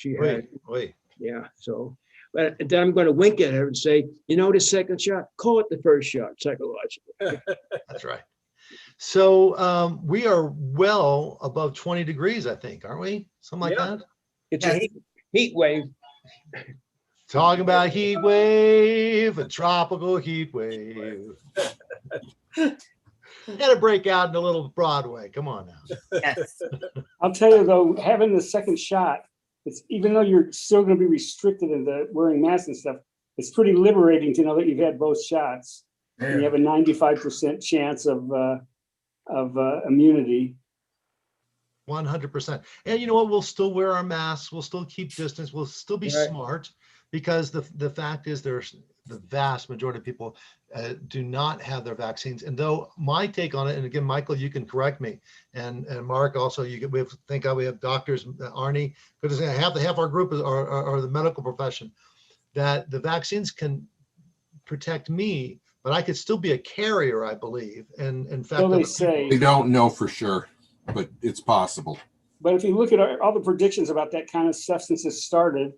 She had, Wait, wait. yeah. So, but then I'm going to wink at her and say, you know, the second shot, call it the first shot, psychologically. That's right. So we are well above 20 degrees, I think, aren't we? Something like that. It's a heat wave. Talking about heat wave, a tropical heat wave. Got to break out in a little Broadway. Come on now. Yes. I'll tell you though, having the second shot, it's even though you're still going to be restricted into wearing masks and stuff, it's pretty liberating to know that you've had both shots. And you have a 95% chance of immunity. 100%. And you know what? We'll still wear our masks. We'll still keep distance. We'll still be smart, because the fact is there's the vast majority of people do not have their vaccines. And though my take on it, and again, Michael, you can correct me, and Mark also, thank God we have doctors, Arnie, because half our group are the medical profession, that the vaccines can protect me, but I could still be a carrier, I believe. And in fact, So they say. They don't know for sure, but it's possible. But if you look at all the predictions about that kind of stuff since it started,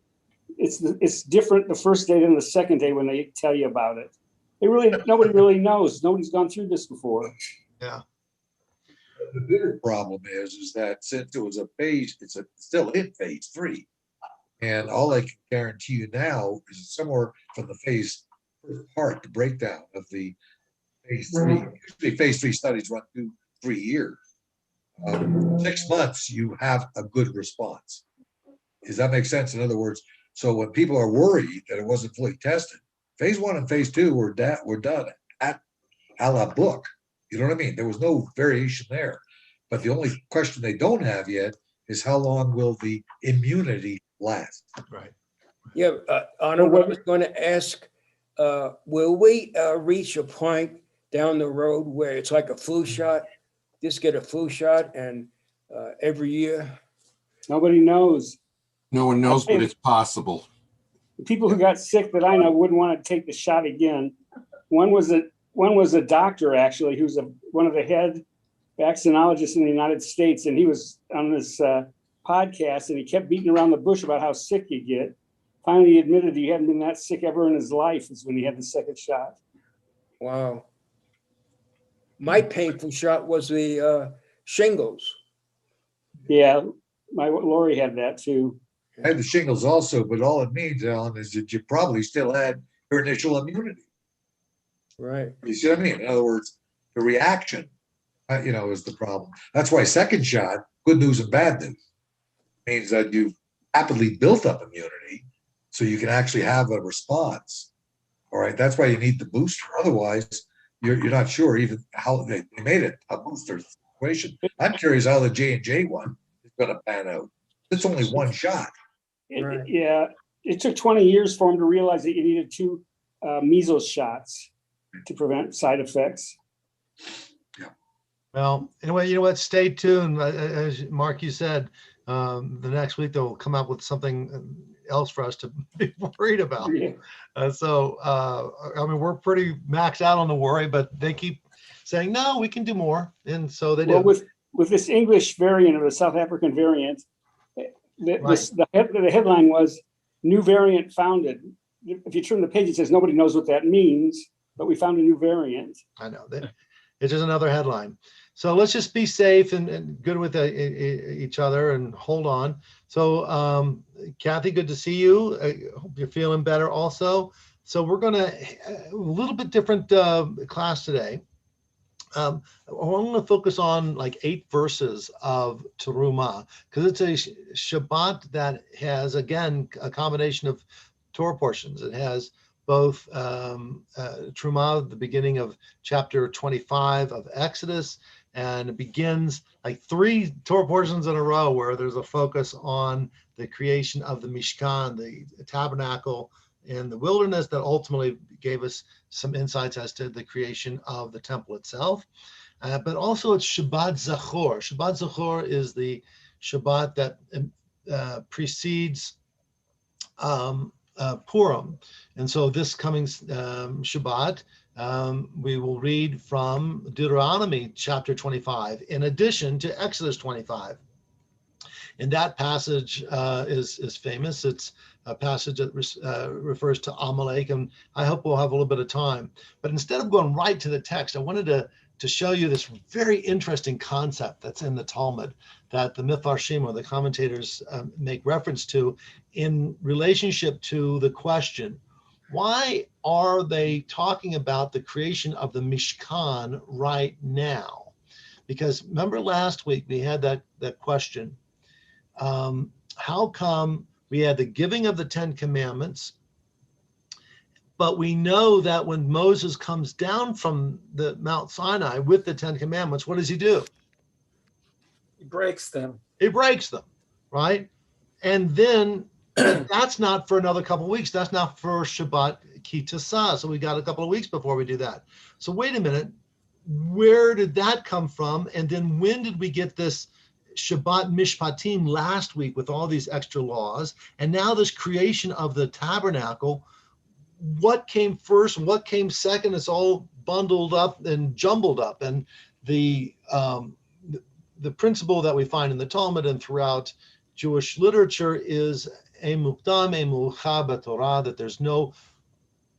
it's different the first day than the second day when they tell you about it. Nobody really knows. Nobody's gone through this before. Yeah. The bigger problem is that since it was it's still in phase 3. And all I can guarantee you now is somewhere from the phase first part, the breakdown of the phase 3. Usually phase 3 studies run 2-3 years. 6 months, you have a good response. Does that make sense? In other words, so when people are worried that it wasn't fully tested, phase 1 and phase 2 were done at a la book. You know what I mean? There was no variation there. But the only question they don't have yet is how long will the immunity last? Right. Yeah, Arnold, I was going to ask, will we reach a point down the road where it's like a flu shot? Just get a flu shot and every year? Nobody knows. No one knows, but it's possible. The people who got sick that I know wouldn't want to take the shot again. One was a doctor, actually, who's one of the head vaccinologists in the United States, and he was on this podcast, and he kept beating around the bush about how sick you get. Finally, he admitted he hadn't been that sick ever in his life. Is when he had the second shot. Wow. My painful shot was the shingles. Yeah, Lori had that too. I had the shingles also, but all it means, Alan, is that you probably still had your initial immunity. Right. You see what I mean? In other words, the reaction, is the problem. That's why second shot, good news and bad news, means that you've rapidly built up immunity, so you can actually have a response. All right, that's why you need the booster. Otherwise, you're not sure even how they made it a booster situation. I'm curious how the J&J one is going to pan out. It's only one shot. It took 20 years for him to realize that you needed 2 measles shots to prevent side effects. Yeah. Well, anyway, you know what? Stay tuned. As Mark, you said, the next week they'll come up with something else for us to be worried about. Yeah. I mean, we're pretty maxed out on the worry, but they keep saying, no, we can do more. And so they do. Well, with this English variant or the South African variant, the headline was "New Variant Founded." If you turn the page, it says nobody knows what that means, but we found a new variant. I know that it's just another headline. So let's just be safe and good with each other and hold on. So Kathy, good to see you. I hope you're feeling better also. So we're going to a little bit different class today. I want to focus on like 8 verses of Terumah, because it's a Shabbat that has, again, a combination of Torah portions. It has both Terumah, the beginning of chapter 25 of Exodus, and it begins like 3 Torah portions in a row where there's a focus on the creation of the Mishkan, the tabernacle in the wilderness, that ultimately gave us some insights as to the creation of the temple itself. But also it's Shabbat Zachor. Shabbat Zachor is the Shabbat that precedes Purim. And so this coming Shabbat, we will read from Deuteronomy chapter 25, in addition to Exodus 25. And that passage is famous. It's a passage that refers to Amalek, and I hope we'll have a little bit of time. But instead of going right to the text, I wanted to show you this very interesting concept that's in the Talmud that the Mifarshim, or the commentators, make reference to in relationship to the question, why are they talking about the creation of the Mishkan right now? Because remember last week we had that question, how come we had the giving of the 10 Commandments, but we know that when Moses comes down from the Mount Sinai with the 10 Commandments, what does he do? He breaks them. He breaks them, right? And then that's not for another couple of weeks. That's not for Shabbat Ki Tasa. So we got a couple of weeks before we do that. So wait a minute, where did that come from? And then when did we get this Shabbat Mishpatim last week with all these extra laws? And now this creation of the tabernacle, what came first and what came second? It's all bundled up and jumbled up. And the principle that we find in the Talmud and throughout Jewish literature is emukdam emucha b'Torah, that there's no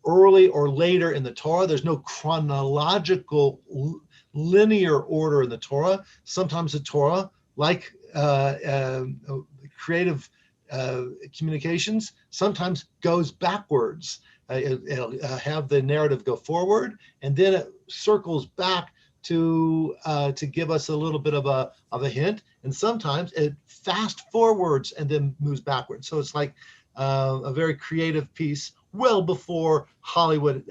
early or later in the Torah. There's no chronological linear order in the Torah. Sometimes the Torah, like creative communications, sometimes goes backwards. It'll have the narrative go forward, and then it circles back to give us a little bit of a hint, and sometimes it fast forwards and then moves backwards. So it's like a very creative piece, well before Hollywood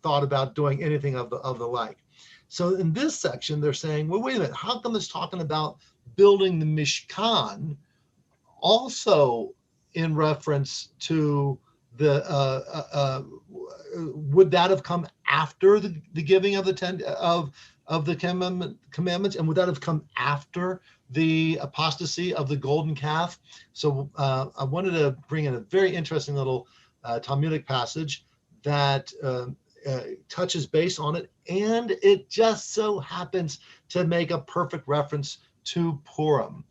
thought about doing anything of the like. So in this section, they're saying, well, wait a minute, how come it's talking about building the Mishkan also in reference to the would that have come after the giving of the 10 of the commandments, and would that have come after the apostasy of the golden calf? So I wanted to bring in a very interesting little Talmudic passage that touches base on it, and it just so happens to make a perfect reference to Purim.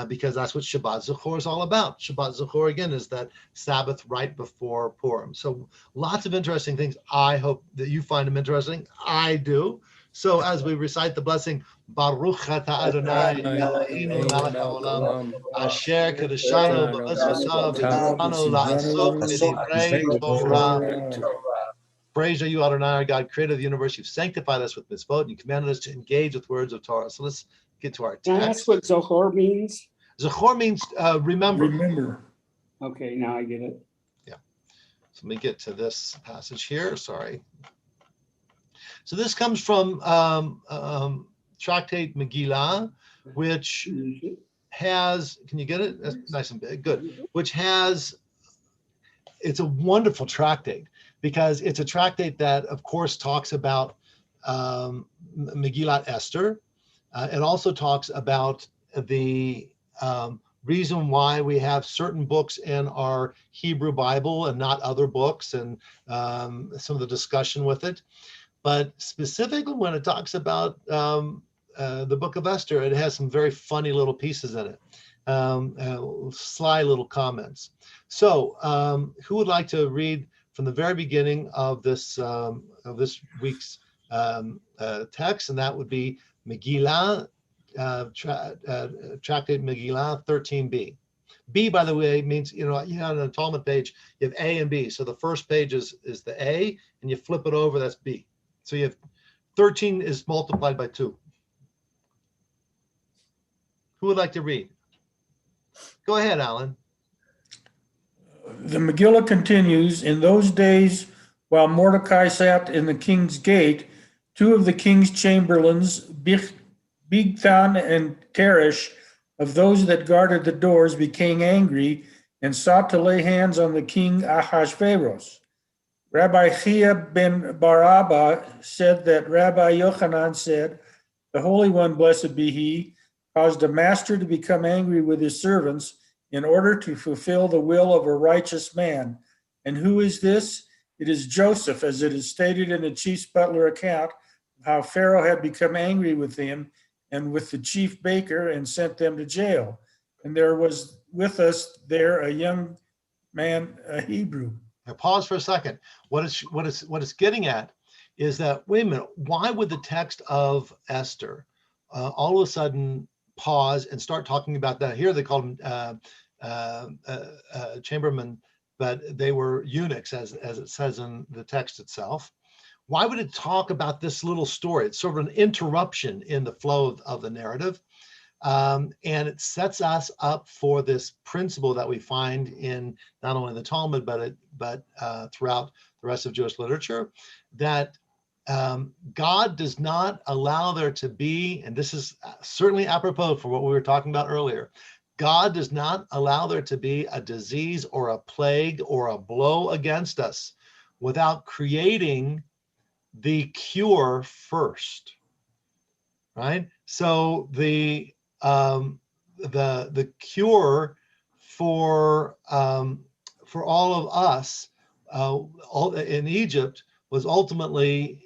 Because that's what Shabbat Zachor is all about. Shabbat Zachor, again, is that Sabbath right before Purim. So lots of interesting things. I hope that you find them interesting. I do. So as we recite the blessing, Baruch Atah Adonai Eloheinu melech haolam, asher kedeshanu b'mitzvotav v'tzivanu la'asok b'divrei Torah. Praise are you, Adonai, our God, creator of the universe. You've sanctified us with mitzvot, and you commanded us to engage with words of Torah. So let's get to our text. Can I ask what Zohar means? Zohar means remember. Remember. Okay, now I get it. Yeah. So let me get to this passage here. Sorry. So this comes from Tractate Megillah, which has, can you get it? That's nice and big. Good. Which has, it's a wonderful tractate because it's a tractate that, of course, talks about Megillat Esther. It also talks about the reason why we have certain books in our Hebrew Bible and not other books, and some of the discussion with it. But specifically when it talks about the book of Esther, it has some very funny little pieces in it, sly little comments. So who would like to read from the very beginning of this week's text? And that would be Megillah, Tractate Megillah 13b. B, by the way, means, on a Talmud page, you have A and B. So the first page is the A, and you flip it over, that's B. So you have 13 is multiplied by 2. Who would like to read? Go ahead, Alan. The Megillah continues, in those days, while Mordecai sat in the king's gate, two of the king's chamberlains, Bigthan and Teresh, of those that guarded the doors, became angry and sought to lay hands on the king Ahasuerus. Rabbi Chia ben Barabba said that Rabbi Yochanan said, the Holy One, blessed be he, caused a master to become angry with his servants in order to fulfill the will of a righteous man. And who is this? It is Joseph, as it is stated in the chief's butler account, how Pharaoh had become angry with him and with the chief baker and sent them to jail. And there was with us there a young man, a Hebrew. Now pause for a second. What it's getting at is that, wait a minute, why would the text of Esther all of a sudden pause and start talking about that? Here they call them chambermen, but they were eunuchs, as it says in the text itself. Why would it talk about this little story? It's sort of an interruption in the flow of the narrative. And it sets us up for this principle that we find in not only the Talmud, but throughout the rest of Jewish literature, that God does not allow there to be, and this is certainly apropos for what we were talking about earlier, God does not allow there to be a disease or a plague or a blow against us without creating the cure first, right? So the cure for all of us in Egypt was ultimately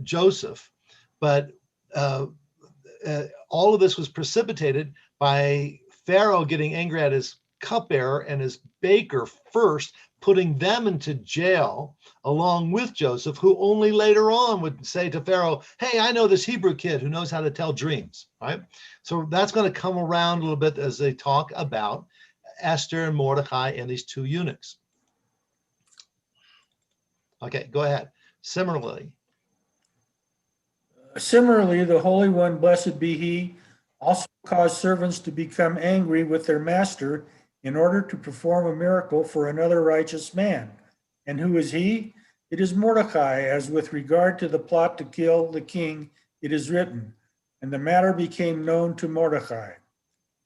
Joseph, but all of this was precipitated by Pharaoh getting angry at his cupbearer and his baker first, putting them into jail along with Joseph, who only later on would say to Pharaoh, hey, I know this Hebrew kid who knows how to tell dreams, right? So that's going to come around a little bit as they talk about Esther and Mordecai and these two eunuchs. Okay, go ahead. Similarly, the Holy One, blessed be he, also caused servants to become angry with their master in order to perform a miracle for another righteous man. And who is he? It is Mordecai, as with regard to the plot to kill the king, it is written, and the matter became known to Mordecai.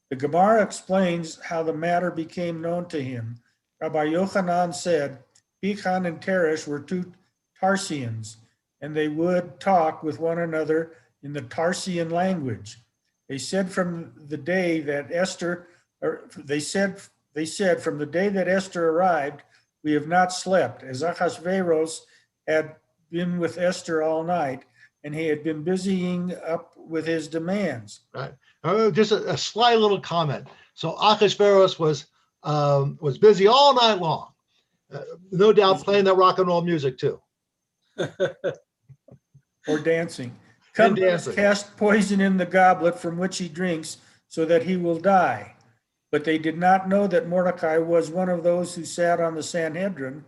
The Gemara explains how the matter became known to him. Rabbi Yochanan said, Pichan and Teresh were two Tarsians, and they would talk with one another in the Tarsian language. They said from the day that Esther arrived, we have not slept, as Achashverosh had been with Esther all night, and he had been busying up with his demands. right? Just a sly little comment. So Achashverosh was busy all night long, no doubt playing that rock and roll music too. Or dancing. Come, let us cast poison in the goblet from which he drinks, so that he will die. But they did not know that Mordecai was one of those who sat on the Sanhedrin,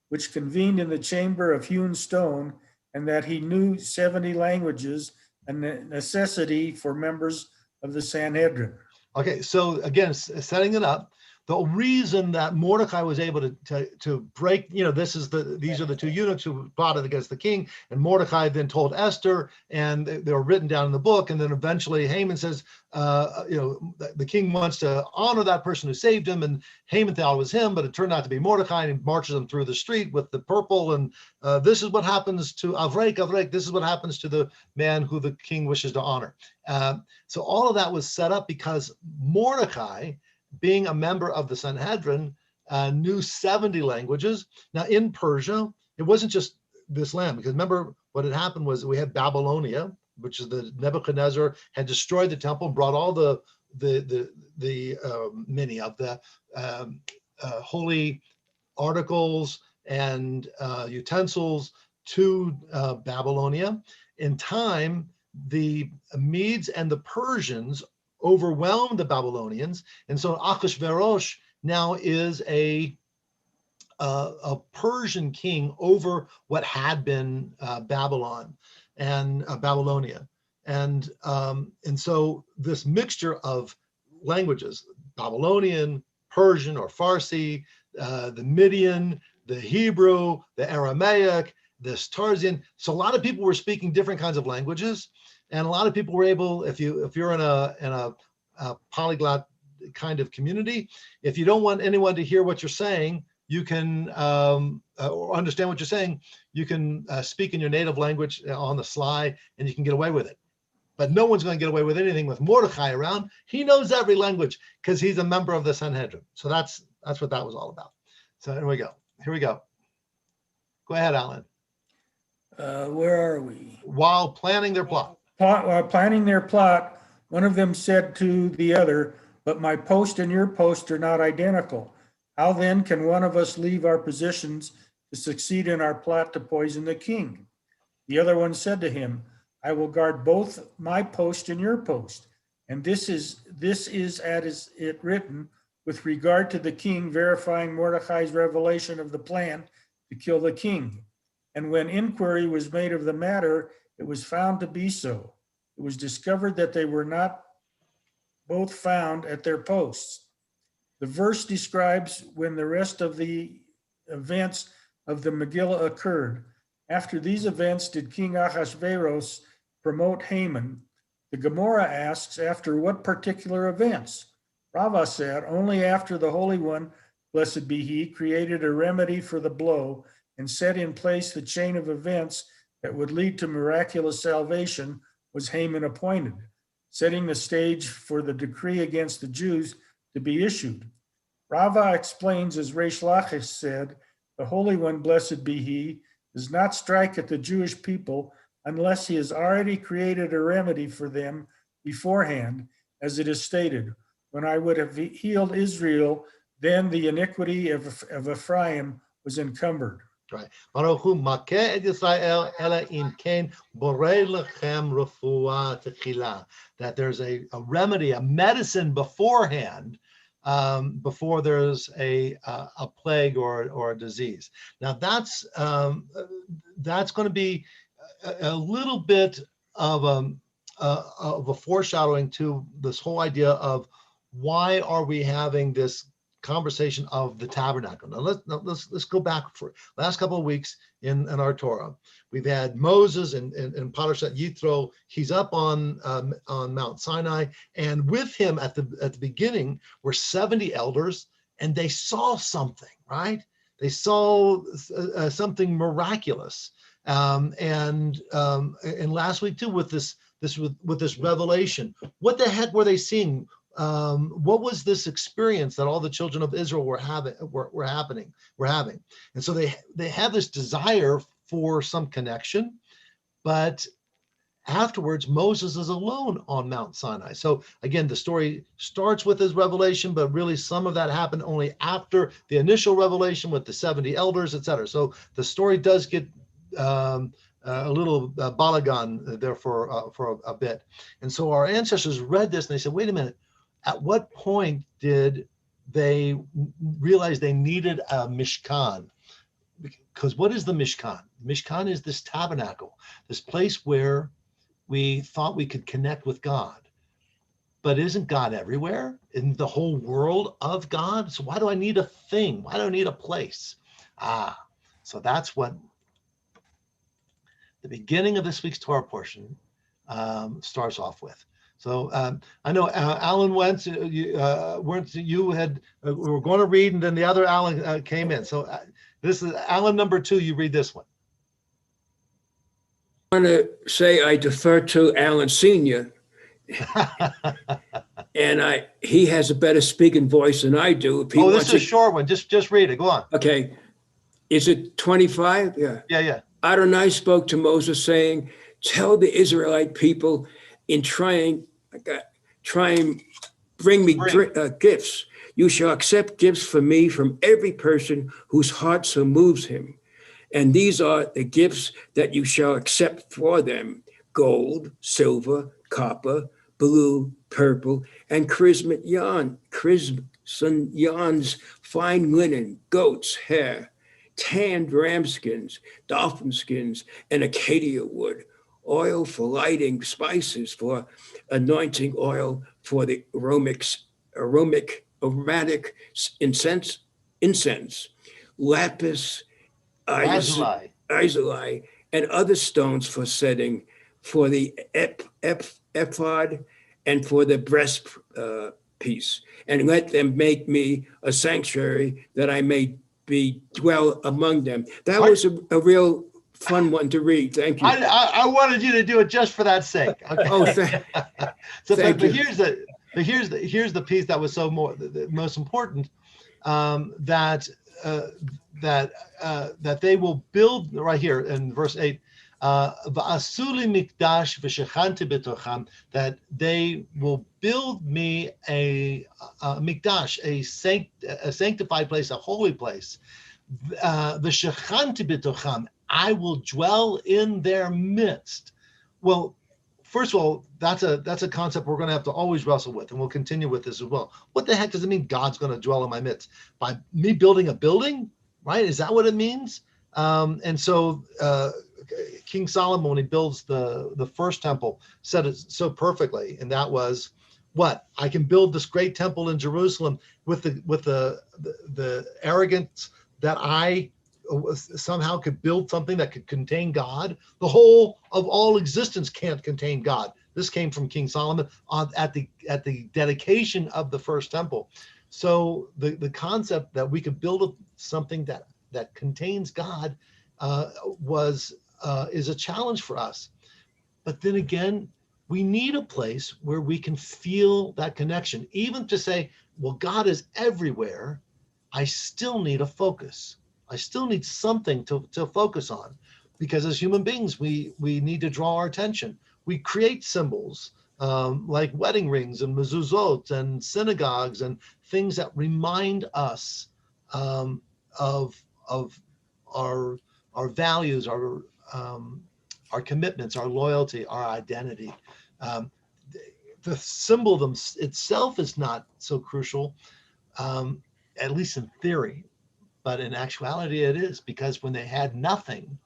which convened in the chamber of hewn stone, and that he knew 70 languages, a necessity for members of the Sanhedrin. Okay, so again, setting it up, the reason that Mordecai was able to break, these are the two eunuchs who plotted against the king, and Mordecai then told Esther, and they were written down in the book, and then eventually Haman says, the king wants to honor that person who saved him, and Haman thought it was him, but it turned out to be Mordecai, and he marches him through the street with the purple, and this is what happens to Avrek, this is what happens to the man who the king wishes to honor. So all of that was set up because Mordecai, being a member of the Sanhedrin, knew 70 languages. Now in Persia, it wasn't just this land, because remember what had happened was we had Babylonia, which is the Nebuchadnezzar had destroyed the temple and brought all the many of the holy articles and utensils to Babylonia. In time, the Medes and the Persians overwhelmed the Babylonians, and so Achashverosh now is a Persian king over what had been Babylon and Babylonia, and so this mixture of languages, Babylonian, Persian or Farsi, the Midian, the Hebrew, the Aramaic, this Tarsian. So a lot of people were speaking different kinds of languages. And a lot of people were able, if you're in a polyglot kind of community, if you don't want anyone to hear what you're saying, you can or understand what you're saying, you can speak in your native language on the sly, and you can get away with it. But no one's going to get away with anything with Mordecai around. He knows every language because he's a member of the Sanhedrin. So that's what that was all about. So here we go. Go ahead, Alan. Where are we? While planning their plot. While planning their plot, one of them said to the other, but my post and your post are not identical. How then can one of us leave our positions to succeed in our plot to poison the king? The other one said to him, I will guard both my post and your post. And this is as it written with regard to the king, verifying Mordecai's revelation of the plan to kill the king. And when inquiry was made of the matter, it was found to be so. It was discovered that they were not both found at their posts. The verse describes when the rest of the events of the Megillah occurred. After these events, did King Ahasuerus promote Haman? The Gemara asks, after what particular events? Rava said, only after the Holy One, blessed be he, created a remedy for the blow and set in place the chain of events that would lead to miraculous salvation, was Haman appointed, setting the stage for the decree against the Jews to be issued. Rava explains, as Reish Lachish said, the Holy One, blessed be he, does not strike at the Jewish people unless he has already created a remedy for them beforehand, as it is stated, when I would have healed Israel, then the iniquity of Ephraim was encumbered. Right. Baruch hu makeh et Yisrael ela im ken borei lechem refuah techila. That there's a remedy, a medicine beforehand, before there's a plague or a disease. Now that's going to be a little bit of a foreshadowing to this whole idea of why are we having this conversation of the tabernacle. Now let's go back for last couple of weeks in our Torah. We've had Moses and Parashat Yitro. He's up on Mount Sinai, and with him at the beginning were 70 elders, and they saw something, right? They saw something miraculous. And last week too, with this revelation, what the heck were they seeing? What was this experience that all the children of Israel were having? And so they have this desire for some connection, but afterwards Moses is alone on Mount Sinai. So again, the story starts with his revelation, but really some of that happened only after the initial revelation with the 70 elders, etc. So the story does get a little balagan there for a bit. And so our ancestors read this and they said, wait a minute, at what point did they realize they needed a Mishkan? Because what is the Mishkan? Mishkan is this tabernacle, this place where we thought we could connect with God. But isn't God everywhere? Isn't the whole world of God? So why do I need a thing? Why do I need a place? So that's what the beginning of this week's Torah portion starts off with. So I know Alan went. We were going to read, and then the other Alan came in. So this is Alan number 2. You read this one. I want to say I defer to Alan Sr. and he has a better speaking voice than I do. Oh, this is a short one. Just read it. Go on. Okay. Is it 25? Yeah. Yeah. Adonai spoke to Moses saying, tell the Israelite people in trying bring me gifts. You shall accept gifts from me from every person whose heart so moves him. And these are the gifts that you shall accept for them: gold, silver, copper, blue, purple, and crimson yarns, fine linen, goat's hair, tanned ram skins, dolphin skins, and acacia wood, oil for lighting, spices for anointing, oil for the aromatic incense, lapis, lazuli, and other stones for setting, for the ephod, and for the breast piece. And let them make me a sanctuary that I may dwell among them. That was a real fun one to read. Thank you. I wanted you to do it just for that sake. Okay. Oh, but here's the piece that was the most important, that they will build, right here in verse 8, V'asuli mikdash v'shechanti b'tocham, that they will build me a mikdash, a sanctified place, a holy place. V'shechanti b'tocham, I will dwell in their midst. Well, first of all, that's a concept we're going to have to always wrestle with, and we'll continue with this as well. What the heck does it mean God's going to dwell in my midst? By me building a building, right? Is that what it means? And so King Solomon, when he builds the first temple, said it so perfectly, and that was, what? I can build this great temple in Jerusalem with the arrogance that I somehow could build something that could contain God. The whole of all existence can't contain God. This came from King Solomon at the dedication of the first temple. So the concept that we could build something that contains God is a challenge for us. But then again, we need a place where we can feel that connection. Even to say, well, God is everywhere, I still need a focus. I still need something to focus on, because as human beings, we need to draw our attention. We create symbols like wedding rings and mezuzot and synagogues and things that remind us of our values, our commitments, our loyalty, our identity. The symbol itself is not so crucial, at least in theory. But in actuality, it is, because when they had nothing,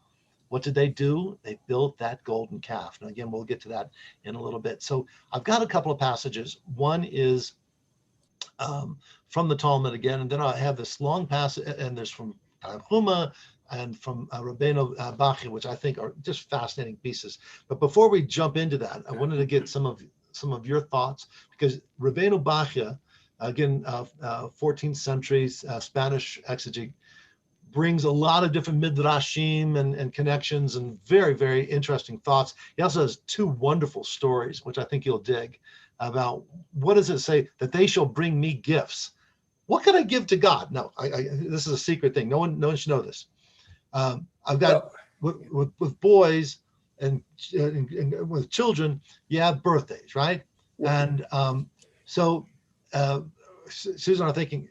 what did they do? They built that golden calf. And again, we'll get to that in a little bit. So I've got a couple of passages. One is from the Talmud again, and then I have this long passage, and there's from Terumah and from Rabbeinu Bachya, which I think are just fascinating pieces. But before we jump into that, I wanted to get some of your thoughts, because Rabbeinu Bachya, again, 14th century Spanish exegete, brings a lot of different midrashim and connections and very, very interesting thoughts. He also has two wonderful stories, which I think you'll dig, about what does it say that they shall bring me gifts. What can I give to God? No, this is a secret thing. No one should know this. I've got with boys and with children, you have birthdays, right? And so Susan and I are thinking,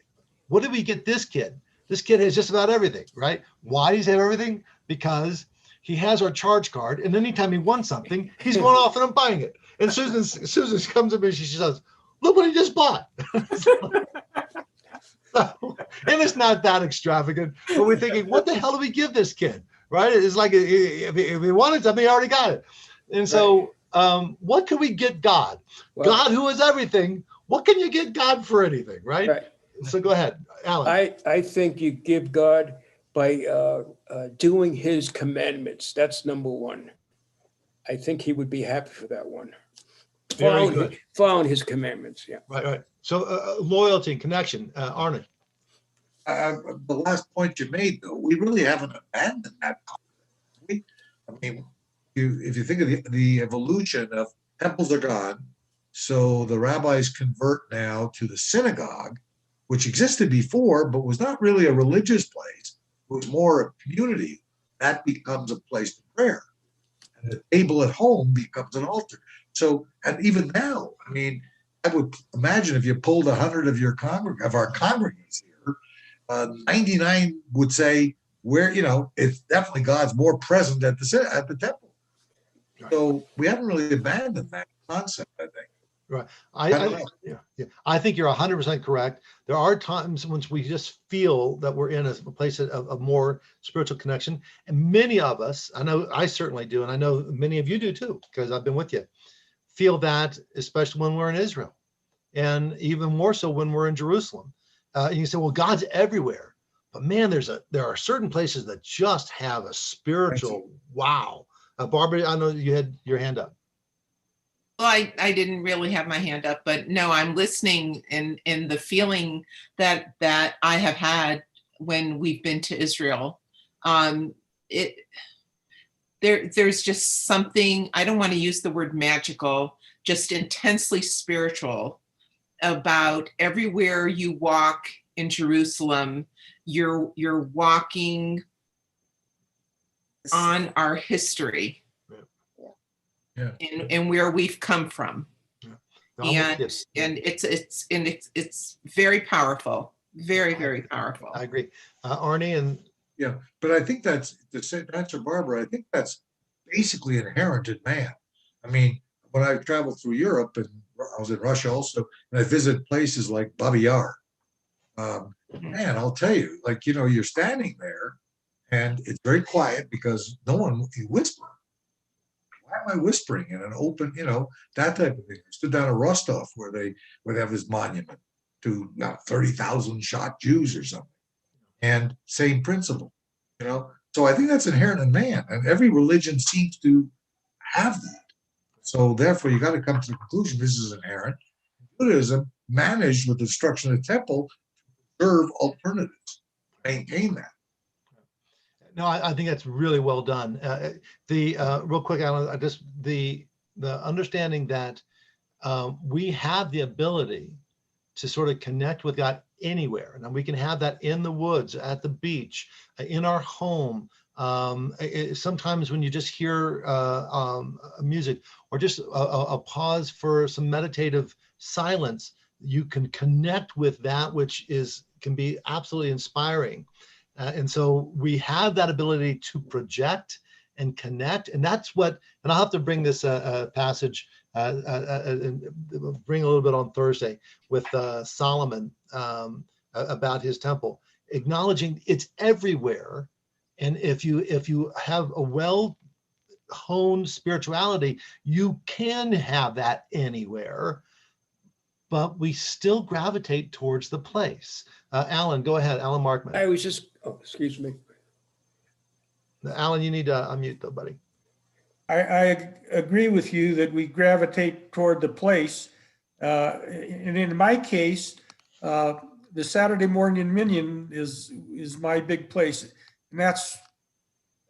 what did we get this kid? This kid has just about everything, right? Why does he have everything? Because he has our charge card, and anytime he wants something, he's going off and I'm buying it. And Susan comes to me and she says, look what he just bought. And it's not that extravagant, but we're thinking, what the hell do we give this kid, right? It's like, if he wanted something, he already got it. And so what can we get God? Well, God, who is everything, what can you get God for anything, right? So go ahead, Alan. I think you give God by doing his commandments. That's number one. I think he would be happy for that one. Following his commandments, yeah. Right. So loyalty and connection, Arne. The last point you made, though, we really haven't abandoned that concept. I mean, if you think of the evolution of temples are gone, so the rabbis convert now to the synagogue, which existed before, but was not really a religious place. It was more a community. That becomes a place of prayer. And the table at home becomes an altar. So, and even now, I mean, I would imagine if you pulled 100 of our congregants here, 99 would say, it's definitely God's more present at the temple. So we haven't really abandoned that concept, I think. Right. I think you're 100% correct. There are times when we just feel that we're in a place of more spiritual connection. And many of us, I know I certainly do, and I know many of you do too, because I've been with you, feel that, especially when we're in Israel, and even more so when we're in Jerusalem. And you say, well, God's everywhere. But man, there are certain places that just have a spiritual wow. Barbara, I know you had your hand up. Well, I didn't really have my hand up, but no, I'm listening in the feeling that I have had when we've been to Israel. There's just something, I don't want to use the word magical, just intensely spiritual about everywhere you walk in Jerusalem. You're walking on our history Yeah. and where we've come from. No, I'm with you. And it's very powerful, very powerful. I agree. Arnie and Yeah, but I think that's to answer Barbara. I think that's basically inherent in man. I mean, when I traveled through Europe and I was in Russia also, and I visited places like Babi Yar, man, I'll tell you, like, you know, you're standing there and it's very quiet because no one, you whisper. Why am I whispering in an open, you know, that type of thing? I stood down at Rostov where they have this monument to 30,000 shot Jews or something. And same principle, you know. So I think that's inherent in man, and every religion seems to have that. So therefore, you got to come to the conclusion this is inherent. Buddhism managed with the destruction of the temple to preserve alternatives, maintain that. no, I think that's really well done. Real quick, Alan, the understanding that we have the ability to sort of connect with God anywhere. And we can have that in the woods, at the beach, in our home. Sometimes when you just hear music or just a pause for some meditative silence, you can connect with that which can be absolutely inspiring. And so we have that ability to project and connect. And that's what, and I'll have to bring this passage and bring a little bit on Thursday with Solomon about his temple, acknowledging it's everywhere. And if you have a well-honed spirituality, you can have that anywhere, but we still gravitate towards the place. Alan, go ahead. Alan Markman. I was just, excuse me. Alan, you need to unmute though, buddy. I agree with you that we gravitate toward the place. And in my case, the Saturday morning minion is my big place. And that's,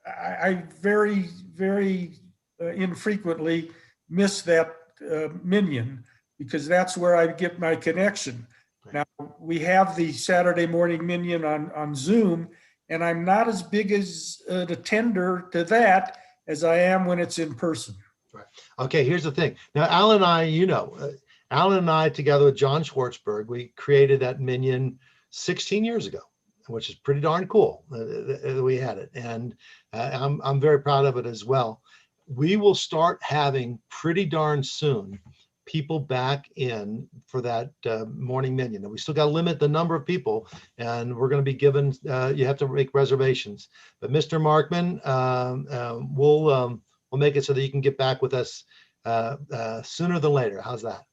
I very infrequently miss that minion because that's where I get my connection. Now, we have the Saturday morning minion on Zoom, and I'm not as big as an attender to that as I am when it's in person. Right. Okay, here's the thing. Now, Alan and I, Alan and I, together with John Schwartzberg, we created that minion 16 years ago, which is pretty darn cool. We had it, and I'm very proud of it as well. We will start having pretty darn soon people back in for that morning minion. And we still got to limit the number of people, and we're going to be given, you have to make reservations. But Mr. Markman, we'll make it so that you can get back with us sooner than later. How's that?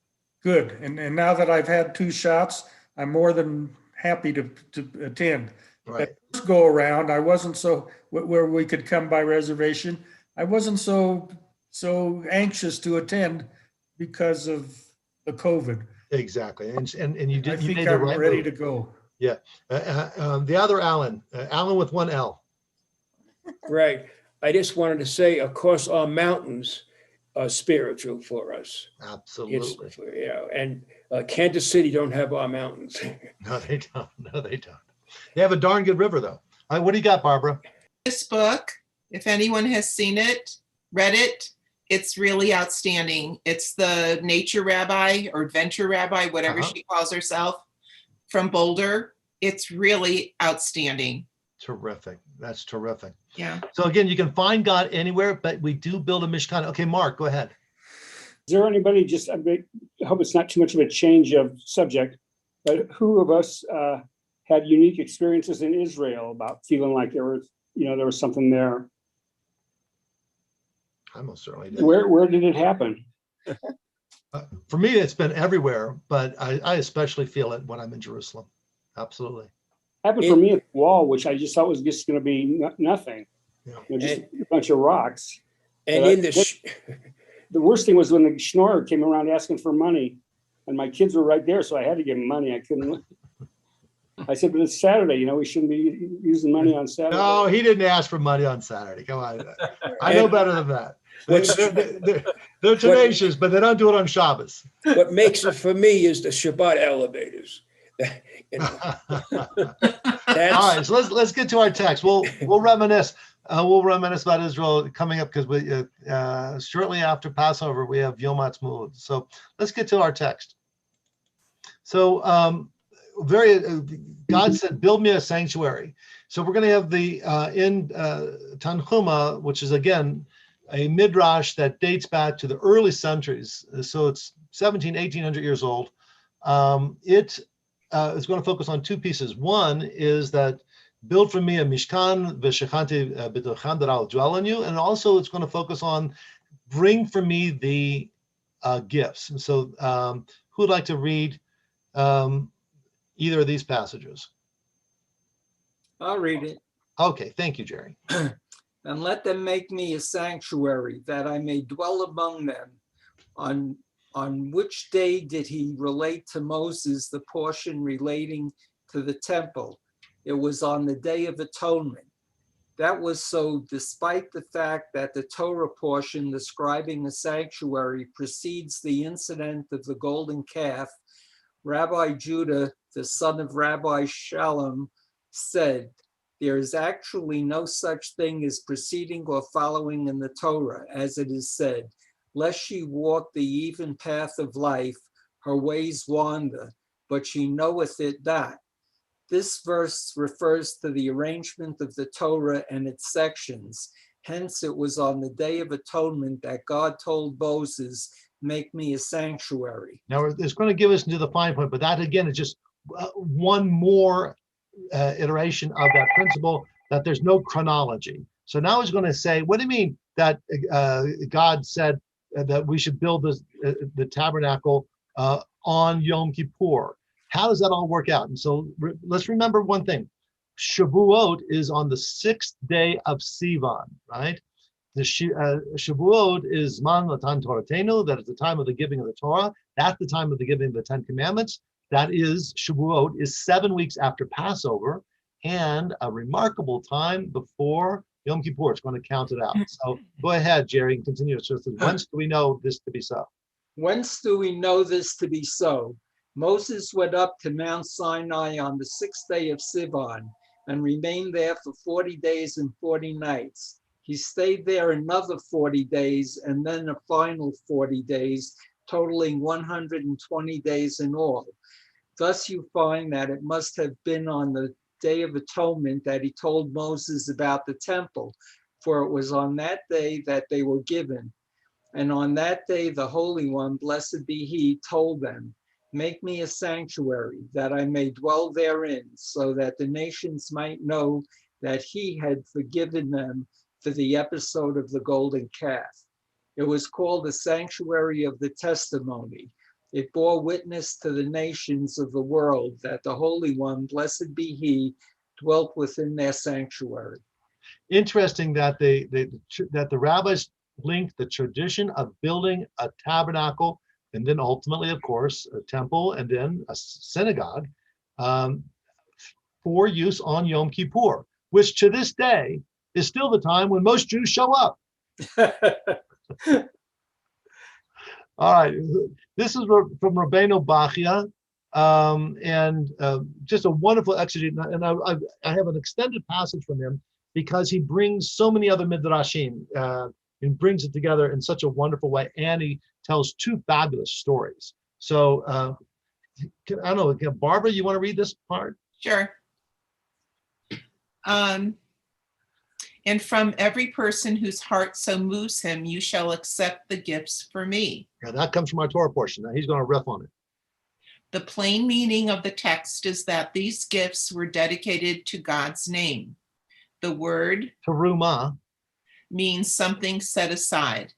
Good. And now that I've had 2 shots, I'm more than happy to attend. Right. That first go around, I wasn't so, where we could come by reservation, I wasn't so anxious to attend because of the COVID. Exactly. And you did. I think you made the I'm right ready move. to go. Yeah. The other Alan, Alan with 1 L. Right. I just wanted to say, of course, our mountains are spiritual for us. Absolutely. And Kansas City don't have our mountains. No, they don't. No, they don't. They have a darn good river, though. What do you got, Barbara? This book, if anyone has seen it, read it, it's really outstanding. It's the nature rabbi or adventure rabbi, whatever she calls herself, from Boulder. It's really outstanding. Terrific. That's terrific. Yeah. So again, you can find God anywhere, but we do build a Mishkan. Okay, Mark, go ahead. Is there anybody, just, I hope it's not too much of a change of subject, but who of us had unique experiences in Israel about feeling like there was something there? I most certainly did. Where did it happen? For me, it's been everywhere, but I especially feel it when I'm in Jerusalem. Absolutely. Happened for me at the wall, which I just thought was just going to be nothing. Yeah. Just a bunch of rocks. And But in the worst thing was when the schnorrer came around asking for money, and my kids were right there, so I had to give them money. I couldn't. I said, but it's Saturday, we shouldn't be using money on Saturday. No, he didn't ask for money on Saturday. Come on. I know better than that. They're tenacious, but they don't do it on Shabbos. what makes it for me is the Shabbat elevators. You know, All that's right, so let's get to our text. We'll reminisce. We'll reminisce about Israel coming up because we shortly after Passover we have Yom Ha'atzmaut. So let's get to our text. So God said, "Build me a sanctuary." So we're going to have the in Tanhuma, which is again a midrash that dates back to the early centuries. So it's 1800 years old. It is going to focus on two pieces. One is that build for me a mishkan v'shechanti b'tochan, that I'll dwell in you, and also it's going to focus on bring for me the gifts. And so, who would like to read either of these passages? I'll read it. Okay, thank you, Jerry. And let them make me a sanctuary, that I may dwell among them. On which day did he relate to Moses the portion relating to the temple? It was on the Day of Atonement. That was so despite the fact that the Torah portion describing the sanctuary precedes the incident of the golden calf. Rabbi Judah, the son of Rabbi Shalom, said, there is actually no such thing as preceding or following in the Torah, as it is said, lest she walk the even path of life, her ways wander, but she knoweth it not. This verse refers to the arrangement of the Torah and its sections. Hence, it was on the Day of Atonement that God told Moses, make me a sanctuary. Now, it's going to give us into the fine point, but that again is just one more iteration of that principle, that there's no chronology. So now he's going to say, what do you mean that God said that we should build the tabernacle on Yom Kippur? How does that all work out? And so let's remember one thing. Shavuot is on the 6th day of Sivan, right? The Shavuot is Man Matan Toratenu, that is the time of the giving of the Torah. That's the time of the giving of the 10 Commandments. That is, Shavuot is 7 weeks after Passover and a remarkable time before Yom Kippur. It's going to count it out. So go ahead, Jerry, and continue. So whence do we know this to be so? Whence do we know this to be so? Moses went up to Mount Sinai on the 6th day of Sivan and remained there for 40 days and 40 nights. He stayed there another 40 days and then a final 40 days, totaling 120 days in all. Thus you find that it must have been on the Day of Atonement that he told Moses about the temple, for it was on that day that they were given. And on that day, the Holy One, blessed be he, told them, make me a sanctuary, that I may dwell therein, so that the nations might know that he had forgiven them for the episode of the golden calf. It was called the sanctuary of the testimony. It bore witness to the nations of the world that the Holy One, blessed be he, dwelt within their sanctuary. Interesting that that the rabbis linked the tradition of building a tabernacle and then ultimately, of course, a temple and then a synagogue for use on Yom Kippur, which to this day is still the time when most Jews show up. All right, this is from Rabbeinu Bachia, and just a wonderful exegete. And I have an extended passage from him because he brings so many other midrashim and brings it together in such a wonderful way. And he tells two fabulous stories. So I don't know, Barbara, you want to read this part? Sure. And from every person whose heart so moves him, you shall accept the gifts for me. Yeah, that comes from our Torah portion. Now he's going to riff on it. The plain meaning of the text is that these gifts were dedicated to God's name. The word Terumah means something set aside.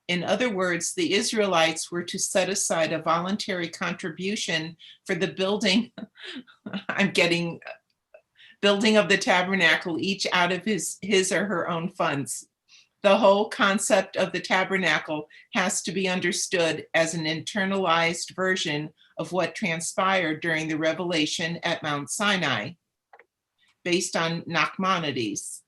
In other words, the Israelites were to set aside a voluntary contribution for the building. Building of the tabernacle, each out of his or her own funds. The whole concept of the tabernacle has to be understood as an internalized version of what transpired during the revelation at Mount Sinai, based on Nachmanides.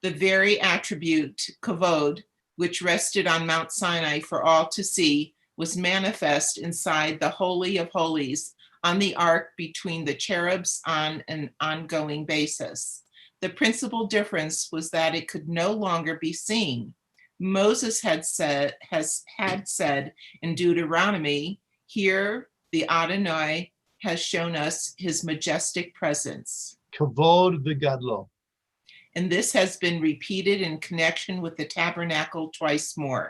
The very attribute, kavod, which rested on Mount Sinai for all to see, was manifest inside the Holy of Holies on the ark between the cherubs on an ongoing basis. The principal difference was that it could no longer be seen. Moses had said in Deuteronomy, "Here the Adonai has shown us his majestic presence." Kavod v'gadlo. And this has been repeated in connection with the tabernacle twice more.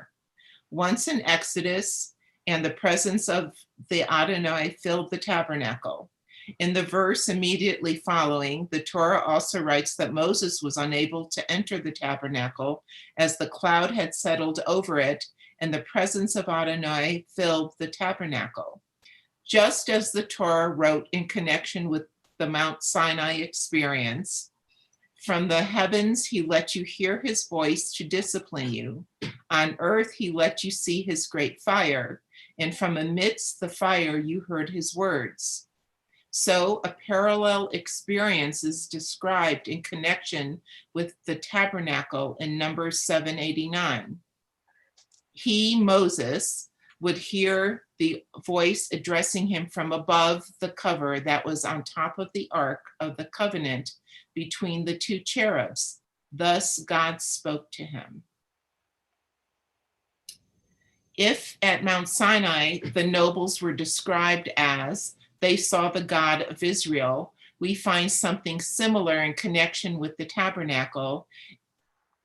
Once in Exodus, and the presence of the Adonai filled the tabernacle. In the verse immediately following, the Torah also writes that Moses was unable to enter the tabernacle as the cloud had settled over it, and the presence of Adonai filled the tabernacle. Just as the Torah wrote in connection with the Mount Sinai experience, "From the heavens he let you hear his voice to discipline you. On earth he let you see his great fire, and from amidst the fire you heard his words." So a parallel experience is described in connection with the tabernacle in Numbers 7:89. He, Moses, would hear the voice addressing him from above the cover that was on top of the Ark of the Covenant between the two cherubs. Thus God spoke to him. If at Mount Sinai the nobles were described as they saw the God of Israel, we find something similar in connection with the tabernacle,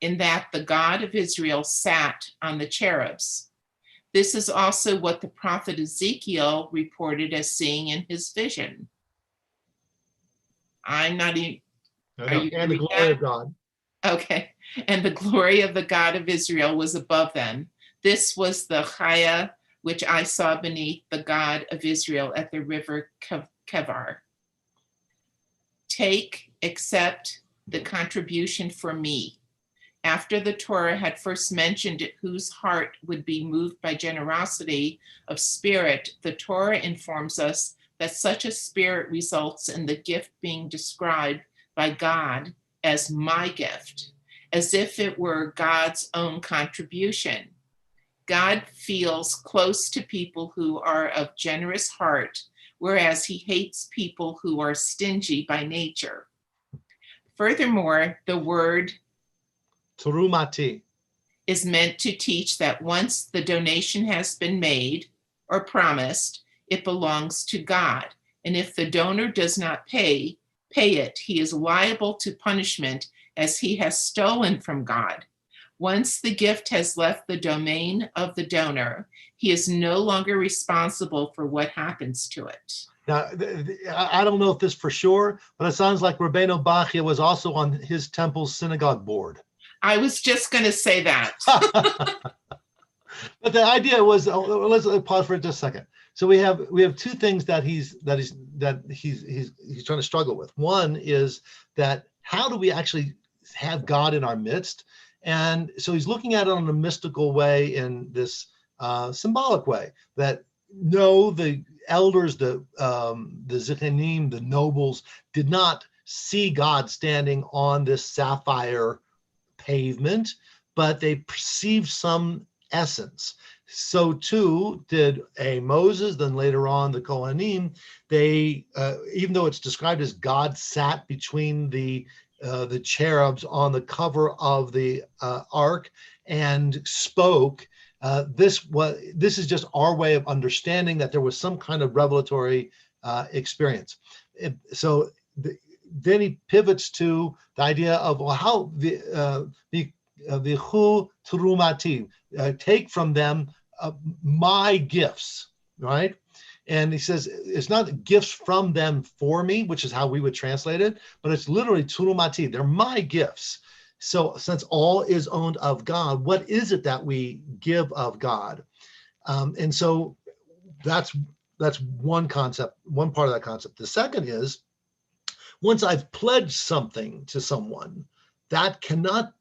in that the God of Israel sat on the cherubs. This is also what the prophet Ezekiel reported as seeing in his vision. I'm not even, are you And the glory of God. Okay. And the glory of the God of Israel was above them. This was the Chaya which I saw beneath the God of Israel at the river Kebar. Take, accept the contribution for me. After the Torah had first mentioned whose heart would be moved by generosity of spirit, the Torah informs us that such a spirit results in the gift being described by God as my gift, as if it were God's own contribution. God feels close to people who are of generous heart, whereas he hates people who are stingy by nature. Furthermore, the word Terumati is meant to teach that once the donation has been made or promised, it belongs to God. And if the donor does not pay it, he is liable to punishment as he has stolen from God. Once the gift has left the domain of the donor, he is no longer responsible for what happens to it. Now, I don't know if this for sure, but it sounds like Rabbeinu Bachia was also on his temple's synagogue board. I was just going to say that. But the idea was, let's pause for just a second. So we have two things that he's trying to struggle with. One is that how do we actually have God in our midst? And so he's looking at it in a mystical way, in this symbolic way, that no, the elders, the Zichanim, the nobles, did not see God standing on this sapphire pavement, but they perceived some essence. So too did Moses, then later on the Kohanim. They, even though it's described as God sat between the cherubs on the cover of the ark and spoke, this is just our way of understanding that there was some kind of revelatory experience. Then he pivots to the idea of, well, how the terumati, take from them my gifts, right? And he says it's not gifts from them for me, which is how we would translate it, but it's literally terumati. They're my gifts. So since all is owned of God, what is it that we give of God? And so that's one concept, one part of that concept. The second is, once I've pledged something to someone, that cannot,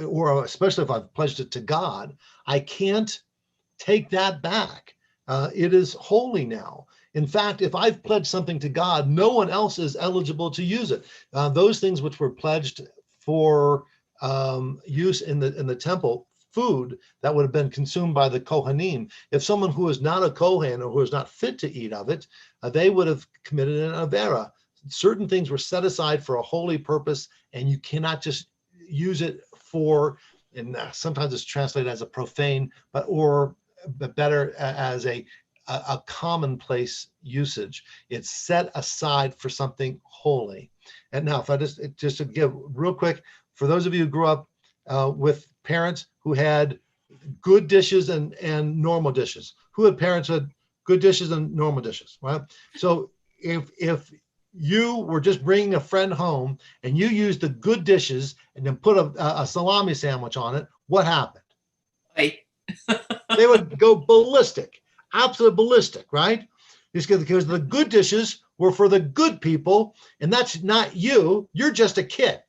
or especially if I've pledged it to God, I can't take that back. It is holy now. In fact, if I've pledged something to God, no one else is eligible to use it. Those things which were pledged for use in the temple food that would have been consumed by the Kohanim. If someone who is not a Kohen or who is not fit to eat of it, they would have committed an avera. Certain things were set aside for a holy purpose, and you cannot just use it for, and sometimes it's translated as a profane, but better as a commonplace usage. It's set aside for something holy. And now, if I just to give real quick, for those of you who grew up with parents who had good dishes and normal dishes, who had parents who had good dishes and normal dishes, right? So if you were just bringing a friend home and you used the good dishes and then put a salami sandwich on it, what happened? Right. They would go ballistic, absolute ballistic, right? Because the good dishes were for the good people, and that's not you. You're just a kid.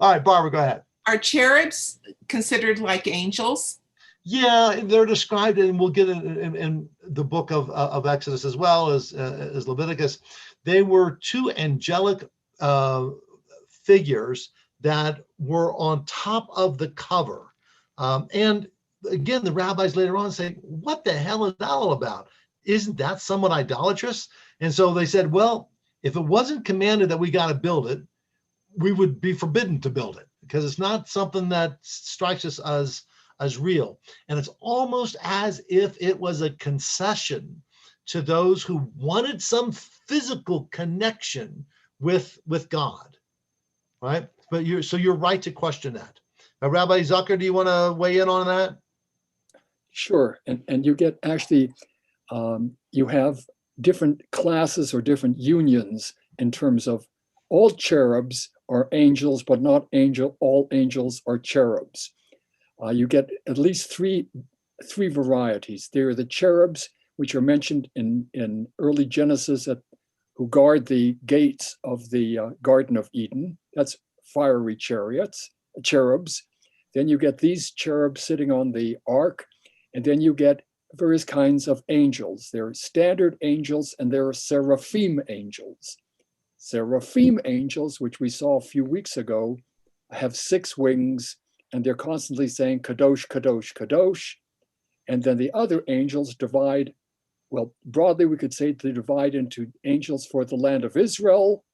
All right, Barbara, go ahead. Are cherubs considered like angels? Yeah, they're described, and we'll get it in the book of Exodus as well as Leviticus. They were two angelic figures that were on top of the cover. And again, the rabbis later on say, what the hell is that all about? Isn't that somewhat idolatrous? And so they said, well, if it wasn't commanded that we got to build it, we would be forbidden to build it because it's not something that strikes us as real. And it's almost as if it was a concession to those who wanted some physical connection with God, right? But you're right to question that. Rabbi Zucker, do you want to weigh in on that? Sure. And you get actually, you have different classes or different unions in terms of all cherubs are angels, but not all angels are cherubs. You get at least three varieties. There are the cherubs, which are mentioned in early Genesis, who guard the gates of the Garden of Eden. That's fiery cherubs. Then you get these cherubs sitting on the ark, and then you get various kinds of angels. There are standard angels, and there are seraphim angels. Seraphim angels, which we saw a few weeks ago, have 6 wings, and they're constantly saying, Kadosh, Kadosh, Kadosh. And then the other angels divide, well, broadly we could say they divide into angels for the land of Israel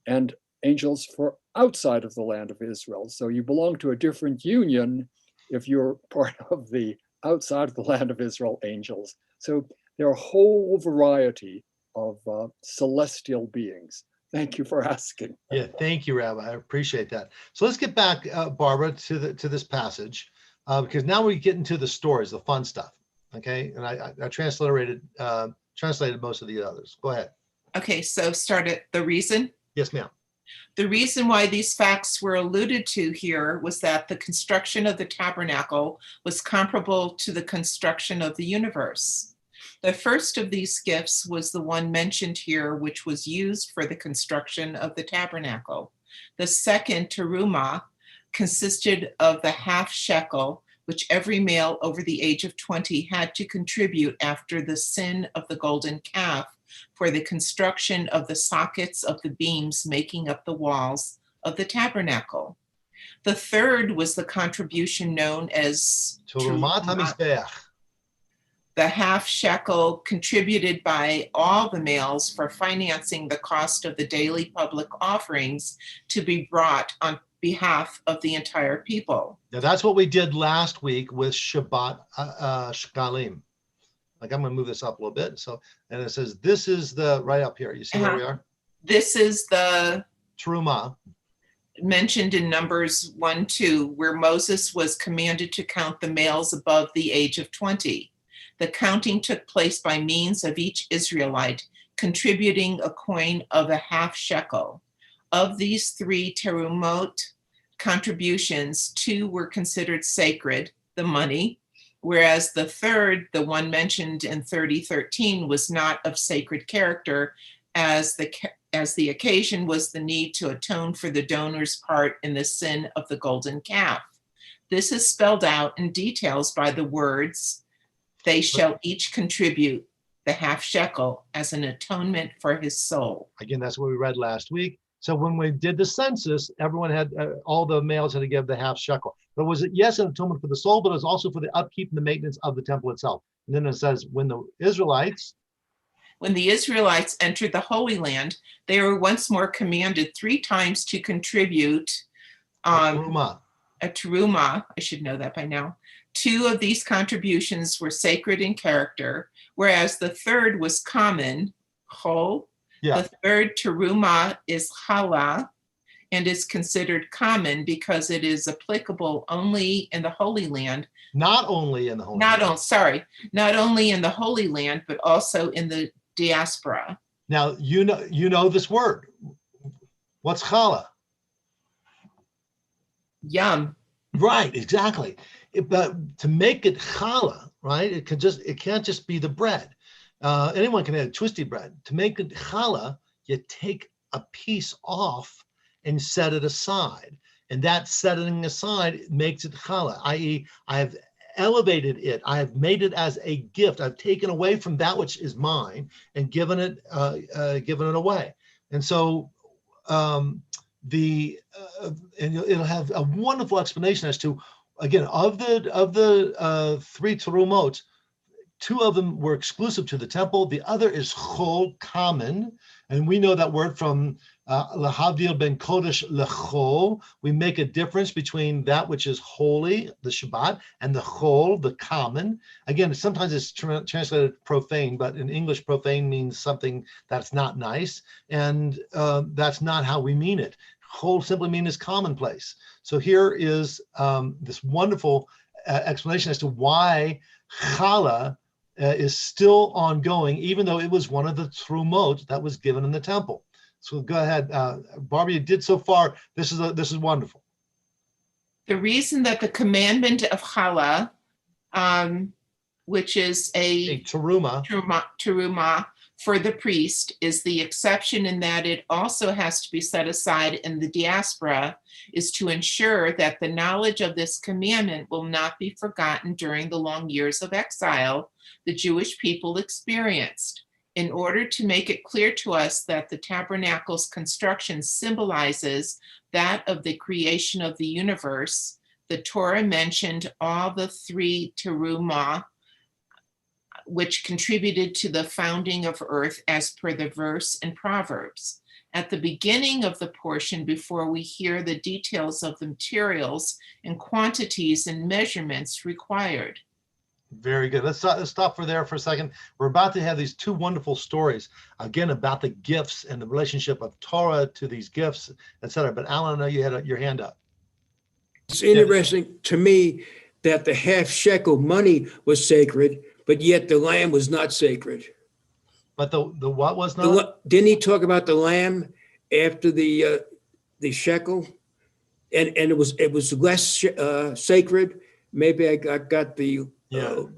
and angels for outside of the land of Israel. So you belong to a different union if you're part of the outside of the land of Israel angels. So there are a whole variety of celestial beings. Thank you for asking. Yeah, thank you, Rabbi. I appreciate that. So let's get back, Barbara, to this passage, because now we get into the stories, the fun stuff. Okay, and I translated most of the others. Go ahead. Okay, so start at the reason. Yes, ma'am. The reason why these facts were alluded to here was that the construction of the tabernacle was comparable to the construction of the universe. The first of these gifts was the one mentioned here, which was used for the construction of the tabernacle. The second, Terumah, consisted of the half shekel, which every male over the age of 20 had to contribute after the sin of the golden calf for the construction of the sockets of the beams making up the walls of the tabernacle. The third was the contribution known as Terumah HaMizbeach. The half shekel contributed by all the males for financing the cost of the daily public offerings to be brought on behalf of the entire people. Now that's what we did last week with Shabbat Shekalim. Like I'm going to move this up a little bit. So, and it says, this is the, right up here. You see where we are? This is the Terumah. Mentioned in Numbers 1:2, where Moses was commanded to count the males above the age of 20. The counting took place by means of each Israelite contributing a coin of a half shekel. Of these 3 terumot contributions, 2 were considered sacred, the money, whereas the third, the one mentioned in 30:13, was not of sacred character, as the occasion was the need to atone for the donor's part in the sin of the golden calf. This is spelled out in details by the words, they shall each contribute the half shekel as an atonement for his soul. Again, that's what we read last week. So when we did the census, everyone had, all the males had to give the half shekel. But was it, yes, an atonement for the soul, but it was also for the upkeep and the maintenance of the temple itself. And then it says, when the Israelites entered the Holy Land, they were once more commanded 3 times to contribute Terumah. a terumah. I should know that by now. 2 of these contributions were sacred in character, whereas the third was common, chol. Yeah. The third terumah is challah and is considered common because it is applicable only in the Holy Land. Not only in the Holy Land. Not only in the Holy Land, but also in the diaspora. Now, you know this word. What's challah? Yum. Right, exactly. But to make it challah, right? It can't just be the bread. Anyone can add twisty bread. To make it challah, you take a piece off and set it aside. And that setting aside makes it challah, i.e., I have elevated it. I have made it as a gift. I've taken away from that which is mine and given it away. And so and it'll have a wonderful explanation as to, again, of the 3 terumot, 2 of them were exclusive to the temple. The other is chol, common. And we know that word from lahavdil ben kodesh lechol. We make a difference between that which is holy, the Shabbat, and the chol, the common. Again, sometimes it's translated profane, but in English, profane means something that's not nice. And that's not how we mean it. Chol simply means commonplace. So here is this wonderful explanation as to why challah is still ongoing, even though it was one of the terumot that was given in the temple. So go ahead, Barbara, you did so far. This is wonderful. The reason that the commandment of challah, which is a terumah for the priest, is the exception in that it also has to be set aside in the diaspora, is to ensure that the knowledge of this commandment will not be forgotten during the long years of exile the Jewish people experienced. In order to make it clear to us that the tabernacle's construction symbolizes that of the creation of the universe, the Torah mentioned all the 3 terumah, which contributed to the founding of earth as per the verse in Proverbs. At the beginning of the portion, before we hear the details of the materials and quantities and measurements required. Very good. Let's stop for there for a second. We're about to have these 2 wonderful stories, again, about the gifts and the relationship of Torah to these gifts, etc. But Alan, I know you had your hand up. It's interesting to me that the half shekel money was sacred, but yet the lamb was not sacred. But the what was not? Didn't he talk about the lamb after the shekel? And it was less sacred. Maybe I got the No,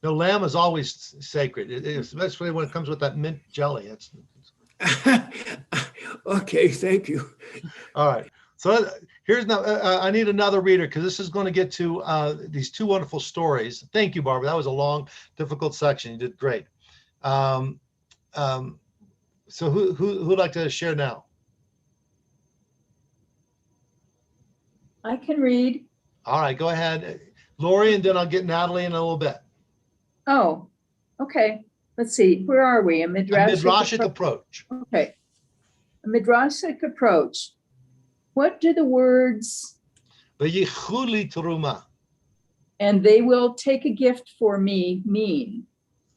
lamb is always sacred, especially when it comes with that mint jelly. Okay, thank you. All right. So here's now. I need another reader because this is going to get to these 2 wonderful stories. Thank you, Barbara. That was a long, difficult section. You did great. So who'd like to share now? I can read. All right, go ahead, Lori, and then I'll get Natalie in a little bit. Oh, okay. Let's see. Where are we? A midrashic approach. Okay. A midrashic approach. What do the words V'yichuli terumah, and they will take a gift for me mean?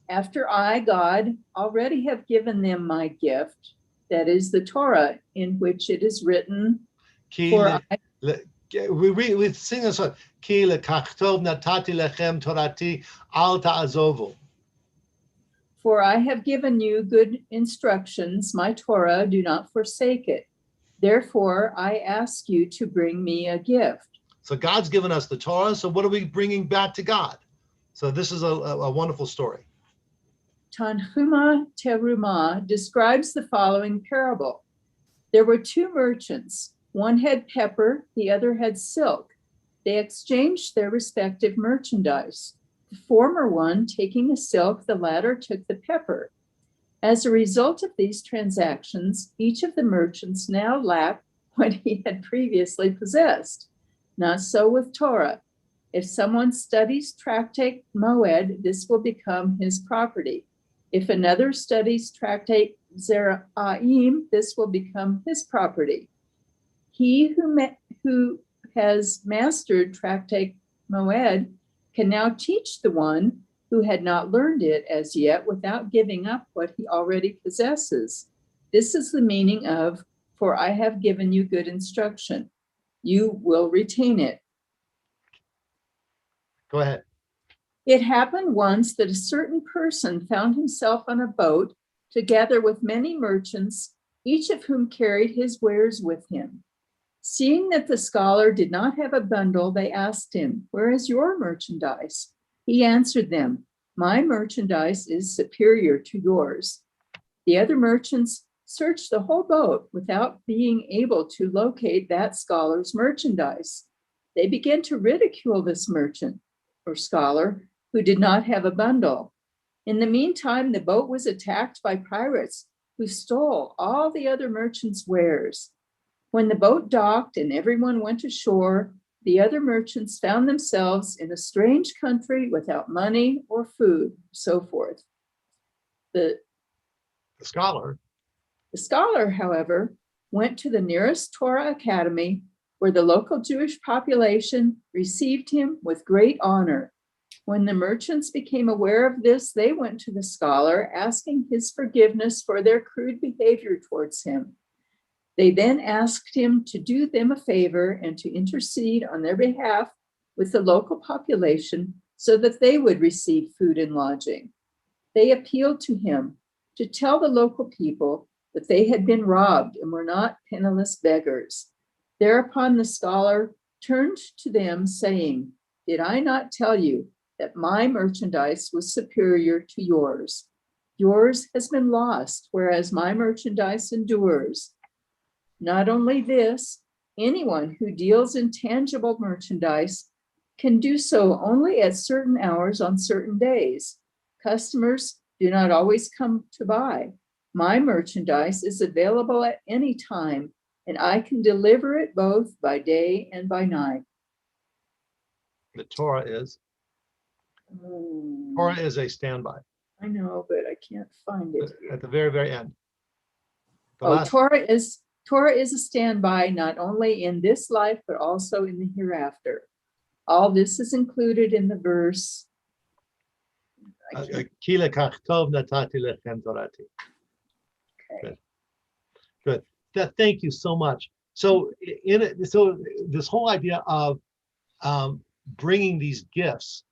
After I, God, already have given them my gift, that is the Torah, in which it is written, we sing this one. Ki lekachtov natati lechem torati al ta'azovu. For I have given you good instructions, my Torah, do not forsake it. Therefore, I ask you to bring me a gift. So God's given us the Torah. So what are we bringing back to God? So this is a wonderful story. Tanhuma Terumah describes the following parable. There were 2 merchants. One had pepper, the other had silk. They exchanged their respective merchandise. The former one taking the silk, the latter took the pepper. As a result of these transactions, each of the merchants now lacked what he had previously possessed. Not so with Torah. If someone studies Tractate Moed, this will become his property. If another studies Tractate Zeraim, this will become his property. He who has mastered Tractate Moed can now teach the one who had not learned it as yet without giving up what he already possesses. This is the meaning of, for I have given you good instruction. You will retain it. Go ahead. It happened once that a certain person found himself on a boat together with many merchants, each of whom carried his wares with him. Seeing that the scholar did not have a bundle, they asked him, "Where is your merchandise?" He answered them, "My merchandise is superior to yours." The other merchants searched the whole boat without being able to locate that scholar's merchandise. They began to ridicule this merchant or scholar who did not have a bundle. In the meantime, the boat was attacked by pirates who stole all the other merchants' wares. When the boat docked and everyone went ashore, the other merchants found themselves in a strange country without money or food, so forth. The scholar, however, went to the nearest Torah academy where the local Jewish population received him with great honor. When the merchants became aware of this, they went to the scholar asking his forgiveness for their crude behavior towards him. They then asked him to do them a favor and to intercede on their behalf with the local population so that they would receive food and lodging. They appealed to him to tell the local people that they had been robbed and were not penniless beggars. Thereupon the scholar turned to them saying, "Did I not tell you that my merchandise was superior to yours? Yours has been lost, whereas my merchandise endures. Not only this, anyone who deals in tangible merchandise can do so only at certain hours on certain days. Customers do not always come to buy. My merchandise is available at any time, and I can deliver it both by day and by night." The Torah is. Torah is a standby. I know, but I can't find it. At the very, very end. Torah is a standby not only in this life, but also in the hereafter. All this is included in the verse. Okay. Good. Thank you so much. So this whole idea of bringing these gifts,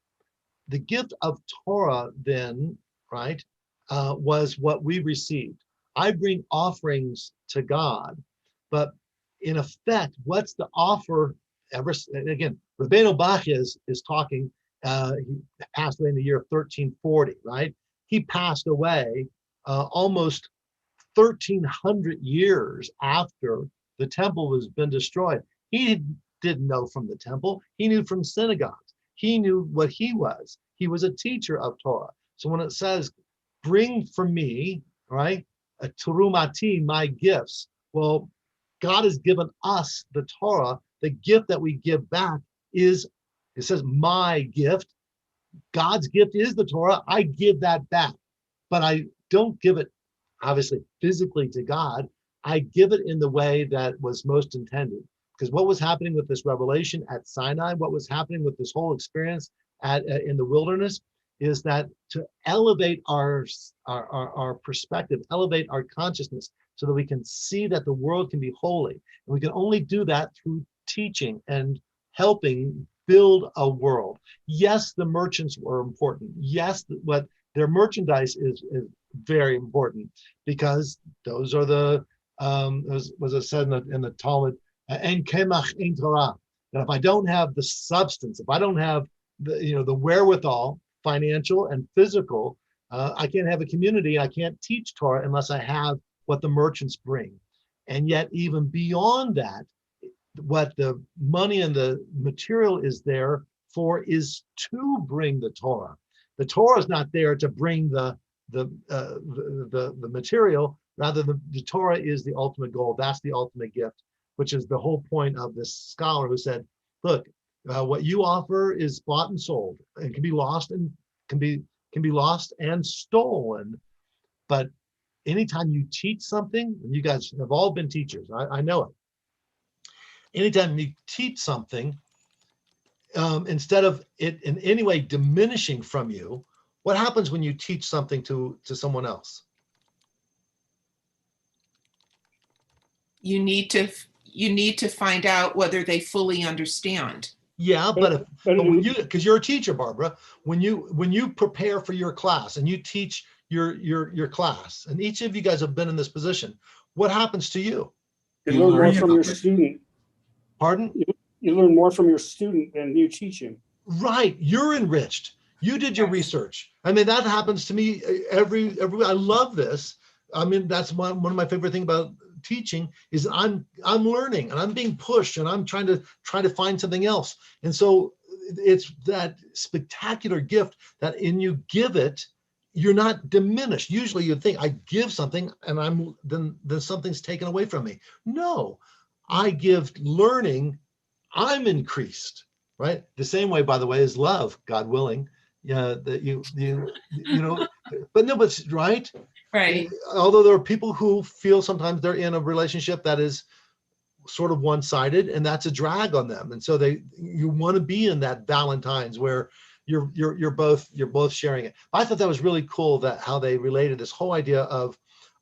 the gift of Torah then, right, was what we received. I bring offerings to God, but in effect, what's the offer? Again, Rabbeinu Bachya is talking. He passed away in the year 1340, right? He passed away almost 1,300 years after the temple was been destroyed. He didn't know from the temple. He knew from synagogues. He knew what he was. He was a teacher of Torah. So when it says, "Bring from me," right, a terumati, my gifts. Well, God has given us the Torah. The gift that we give back is, it says, my gift. God's gift is the Torah. I give that back, but I don't give it, obviously, physically to God. I give it in the way that was most intended. Because what was happening with this revelation at Sinai, what was happening with this whole experience in the wilderness, is that to elevate our perspective, elevate our consciousness, so that we can see that the world can be holy. And we can only do that through teaching and helping build a world. Yes, the merchants were important. Yes, what their merchandise is very important, because those are the, as it said in the Talmud, en kemach en Torah. That if I don't have the substance, if I don't have the wherewithal, financial and physical, I can't have a community. I can't teach Torah unless I have what the merchants bring. And yet, even beyond that, what the money and the material is there for is to bring the Torah. The Torah is not there to bring the the material, rather the Torah is the ultimate goal. That's the ultimate gift, which is the whole point of this scholar who said, look, what you offer is bought and sold and can be lost and can be lost and stolen. But anytime you teach something, and you guys have all been teachers, I know it. Anytime you teach something, instead of it in any way diminishing from you, what happens when you teach something to someone else? You need to find out whether they fully understand. Yeah, but when you, because you're a teacher, Barbara, when you prepare for your class and you teach your class, and each of you guys have been in this position, what happens to you? You learn more from your student. Pardon? You learn more from your student than you teach him. Right, you're enriched. You did your research. I mean, that happens to me every. I love this. I mean, that's one of my favorite things about teaching is I'm learning and I'm being pushed and I'm trying to find something else. And so it's that spectacular gift that in you give it, you're not diminished. Usually you'd think I give something and then something's taken away from me. No, I give learning, I'm increased, right? The same way, by the way, is love, God willing. Yeah, that you know, but no, but right. Right. Although there are people who feel sometimes they're in a relationship that is sort of one-sided, and that's a drag on them. And so you want to be in that Valentine's where you're both sharing it. I thought that was really cool that how they related this whole idea of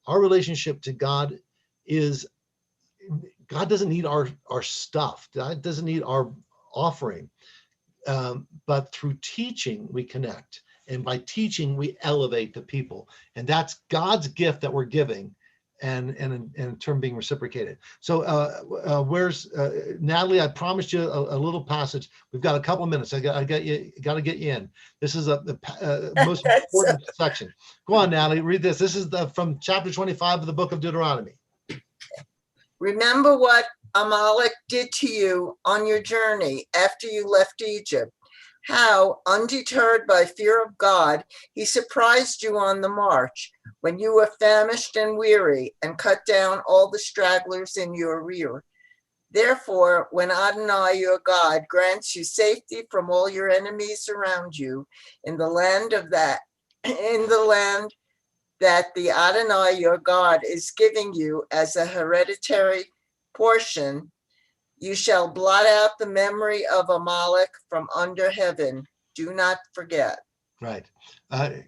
our relationship to God is God doesn't need our stuff. God doesn't need our offering. But through teaching, we connect. And by teaching, we elevate the people. And that's God's gift that we're giving and in turn being reciprocated. So where's Natalie? I promised you a little passage. We've got a couple of minutes. I got to get you in. This is the most important section. Go on, Natalie, read this. This is from chapter 25 of the book of Deuteronomy. Remember what Amalek did to you on your journey after you left Egypt, how, undeterred by fear of God, he surprised you on the march when you were famished and weary and cut down all the stragglers in your rear. Therefore, when Adonai your God grants you safety from all your enemies around you in the land that the Adonai your God is giving you as a hereditary portion, you shall blot out the memory of Amalek from under heaven. Do not forget. Right. Zachor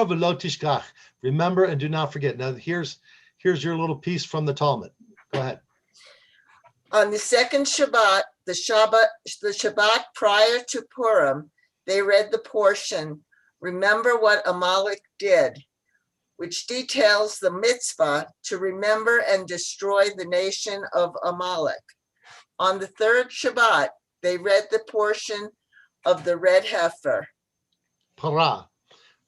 v'lo tishkach. Remember and do not forget. Now here's your little piece from the Talmud. Go ahead. On the second Shabbat, the Shabbat prior to Purim, they read the portion, remember what Amalek did, which details the mitzvah to remember and destroy the nation of Amalek. On the third Shabbat, they read the portion of the red heifer. Parah.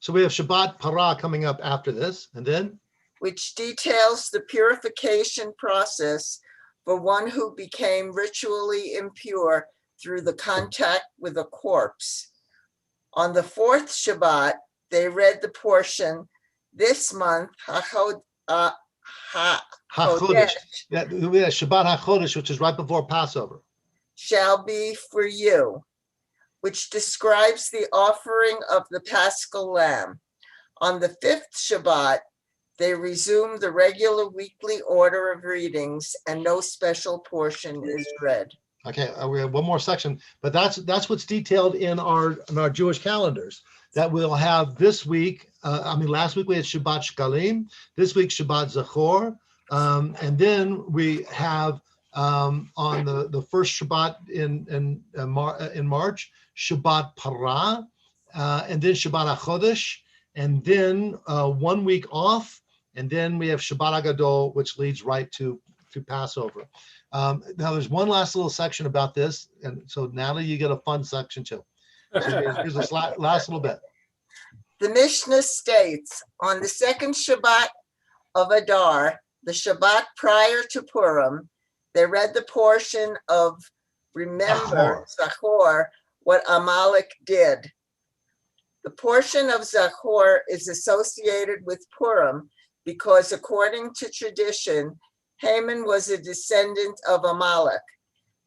So we have Shabbat Parah coming up after this, and then? Which details the purification process for one who became ritually impure through the contact with a corpse. On the fourth Shabbat, they read the portion, this month, HaChodesh. Yeah, we have Shabbat HaChodesh, which is right before Passover. Shall be for you, which describes the offering of the Paschal Lamb. On the fifth Shabbat, they resume the regular weekly order of readings and no special portion is read. Okay, we have one more section, but that's what's detailed in our Jewish calendars that we'll have this week. Last week we had Shabbat Shkalim, this week Shabbat Zachor, and then we have on the first Shabbat in March, Shabbat Parah, and then Shabbat HaChodesh, and then 1 week off, and then we have Shabbat HaGadol, which leads right to Passover. Now there's one last little section about this, and so Natalie, you get a fun section too. So here's this last little bit. The Mishnah states, on the second Shabbat of Adar, the Shabbat prior to Purim, they read the portion of remember, Zachor, what Amalek did. The portion of Zachor is associated with Purim because, according to tradition, Haman was a descendant of Amalek.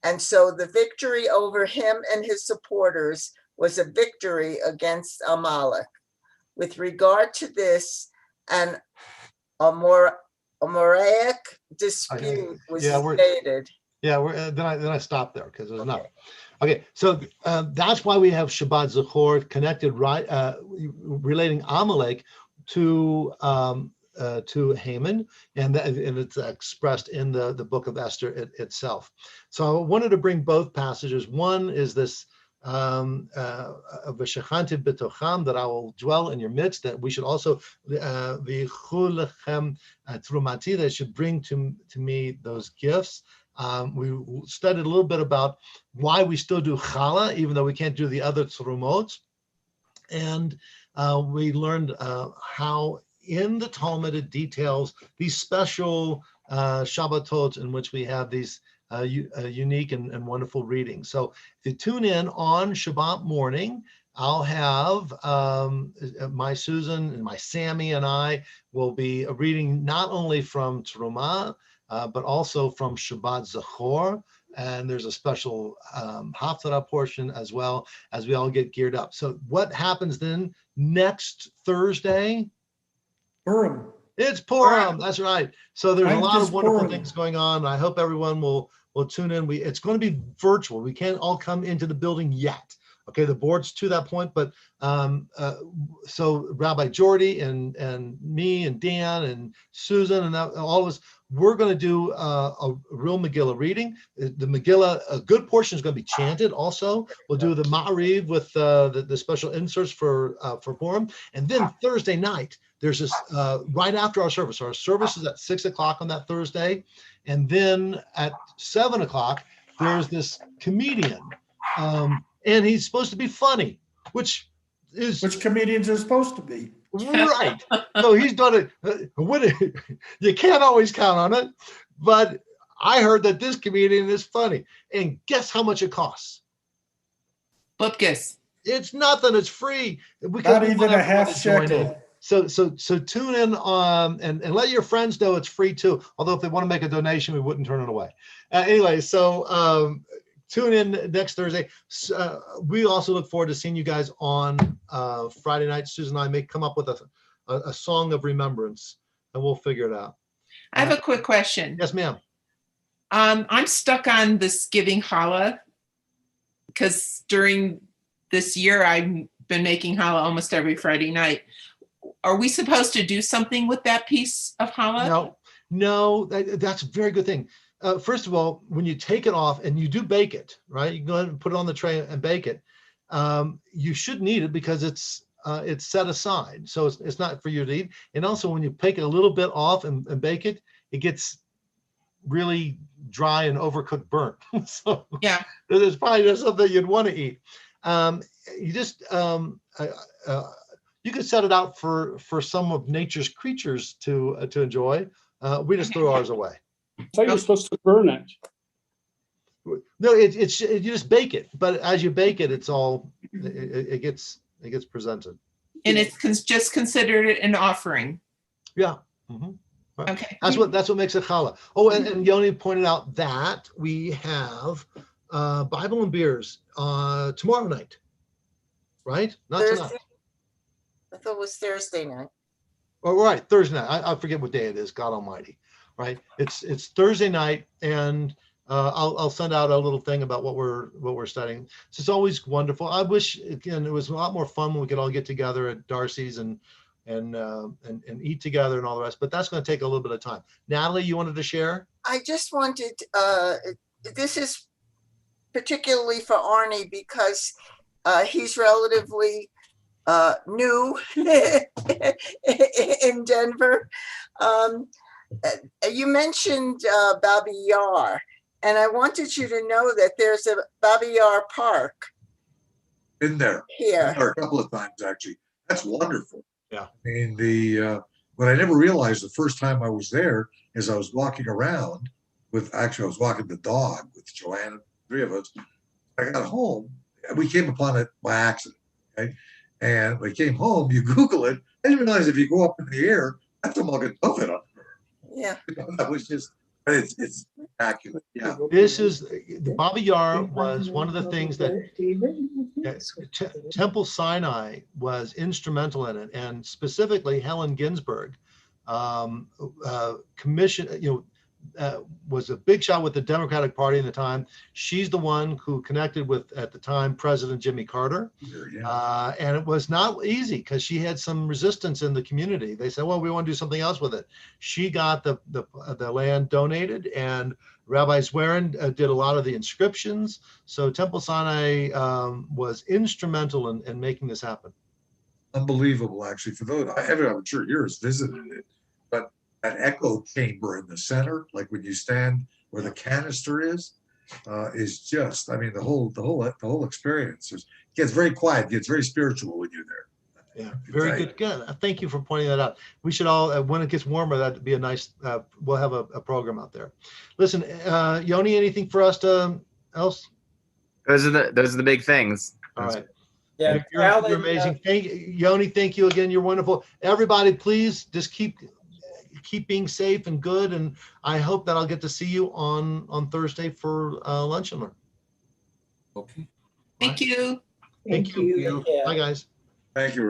And so the victory over him and his supporters was a victory against Amalek. With regard to this, an Amoraic dispute was stated. Yeah, then I stopped there because there's enough. Okay, so that's why we have Shabbat Zachor connected, right, relating Amalek to Haman, and it's expressed in the book of Esther itself. So I wanted to bring both passages. One is this V'shechanti b'tocham, that I will dwell in your midst, that we should also v'chul lechem trumati, that should bring to me those gifts. We studied a little bit about why we still do challah, even though we can't do the other tzurumot. And we learned how in the Talmud it details these special Shabbatot in which we have these unique and wonderful readings. So if you tune in on Shabbat morning, I'll have my Susan and my Sammy and I will be reading not only from Terumah, but also from Shabbat Zachor. And there's a special Haftarah portion as well as we all get geared up. So what happens then next Thursday? Purim. It's Purim. That's right. So there's a Ninth lot is of wonderful Purim. things going on. I hope everyone will tune in. It's going to be virtual. We can't all come into the building yet. Okay, the board's to that point, but so Rabbi Jordy and me and Dan and Susan and all of us, we're going to do a real Megillah reading. The Megillah, a good portion is going to be chanted also. We'll do the Ma'ariv with the special inserts for Purim. And then Thursday night, there's this, right after our service is at 6 o'clock on that Thursday. And then at 7 o'clock, there's this comedian. And he's supposed to be funny, which comedians are supposed to be. Right. So he's done it. You can't always count on it, but I heard that this comedian is funny. And guess how much it costs? Bupkis. It's nothing. It's free. Not even a half shekel. So tune in and let your friends know it's free too. Although if they want to make a donation, we wouldn't turn it away. Anyway, so tune in next Thursday. We also look forward to seeing you guys on Friday night. Susan and I may come up with a song of remembrance, and we'll figure it out. I have a quick question. Yes, ma'am. I'm stuck on this giving challah because during this year I've been making challah almost every Friday night. Are we supposed to do something with that piece of challah? No, that's a very good thing. First of all, when you take it off and you do bake it, right? You can go ahead and put it on the tray and bake it. You shouldn't eat it because it's set aside. So it's not for you to eat. And also when you take it a little bit off and bake it, it gets really dry and overcooked burnt. So yeah, there's probably just something you'd want to eat. You just, you could set it out for some of nature's creatures to enjoy. We just threw ours away. I thought you were supposed to burn it. No, you just bake it, but as you bake it, it's all it gets presented. And it's just considered an offering. Yeah. Mm-hmm. Right. Okay. That's what makes it challah. Oh, and Yoni pointed out that we have Bible and beers tomorrow night, right? Not Thursday. tonight. I thought it was Thursday night. Oh, right, Thursday night. I forget what day it is. God Almighty. Right. It's Thursday night, and I'll send out a little thing about what we're studying. So it's always wonderful. I wish again it was a lot more fun when we could all get together at Darcy's and eat together and all the rest. But that's going to take a little bit of time. Natalie, you wanted to share? I just wanted. This is particularly for Arnie because he's relatively new in Denver. You mentioned Babi Yar, and I wanted you to know that there's a Babi Yar Park. Been there Here. a couple of times actually. That's wonderful. Yeah. I mean what I never realized the first time I was there is I was walking around I was walking the dog with Joanne, three of us. I got home and we came upon it by accident. Okay. And when he came home, you Google it, I didn't realize if you go up in the air, that's a mug of Tophet up Yeah. there. That was just, it's spectacular. Yeah. This is, the Baba Yar was one of the things that Temple Sinai was instrumental in it, and specifically Helen Ginsburg commissioned, was a big shot with the Democratic Party at the time. She's the one who connected with, at the time, President Jimmy Carter. And it was not easy because she had some resistance in the community. They said, well, we want to do something else with it. She got the land donated, and Rabbi Zwerin did a lot of the inscriptions. So Temple Sinai was instrumental in making this happen. Unbelievable, actually. For those, I'm sure yours visited it, but that echo chamber in the center, like when you stand where the canister is just, I mean, the whole experience gets very quiet, gets very spiritual when you're there. Yeah, very good. Good. Thank you for pointing that out. We should all, when it gets warmer, that'd be a nice, we'll have a program out there. Listen, Yoni, anything for us else? Those are the big things. All right. Yeah, You're amazing. Yoni, thank you again. You're wonderful. Everybody, please just keep being safe and good. And I hope that I'll get to see you on Thursday for lunch and learn. Okay. Thank you. Thank you. Yeah. Bye, guys. Thank you, Rabbi.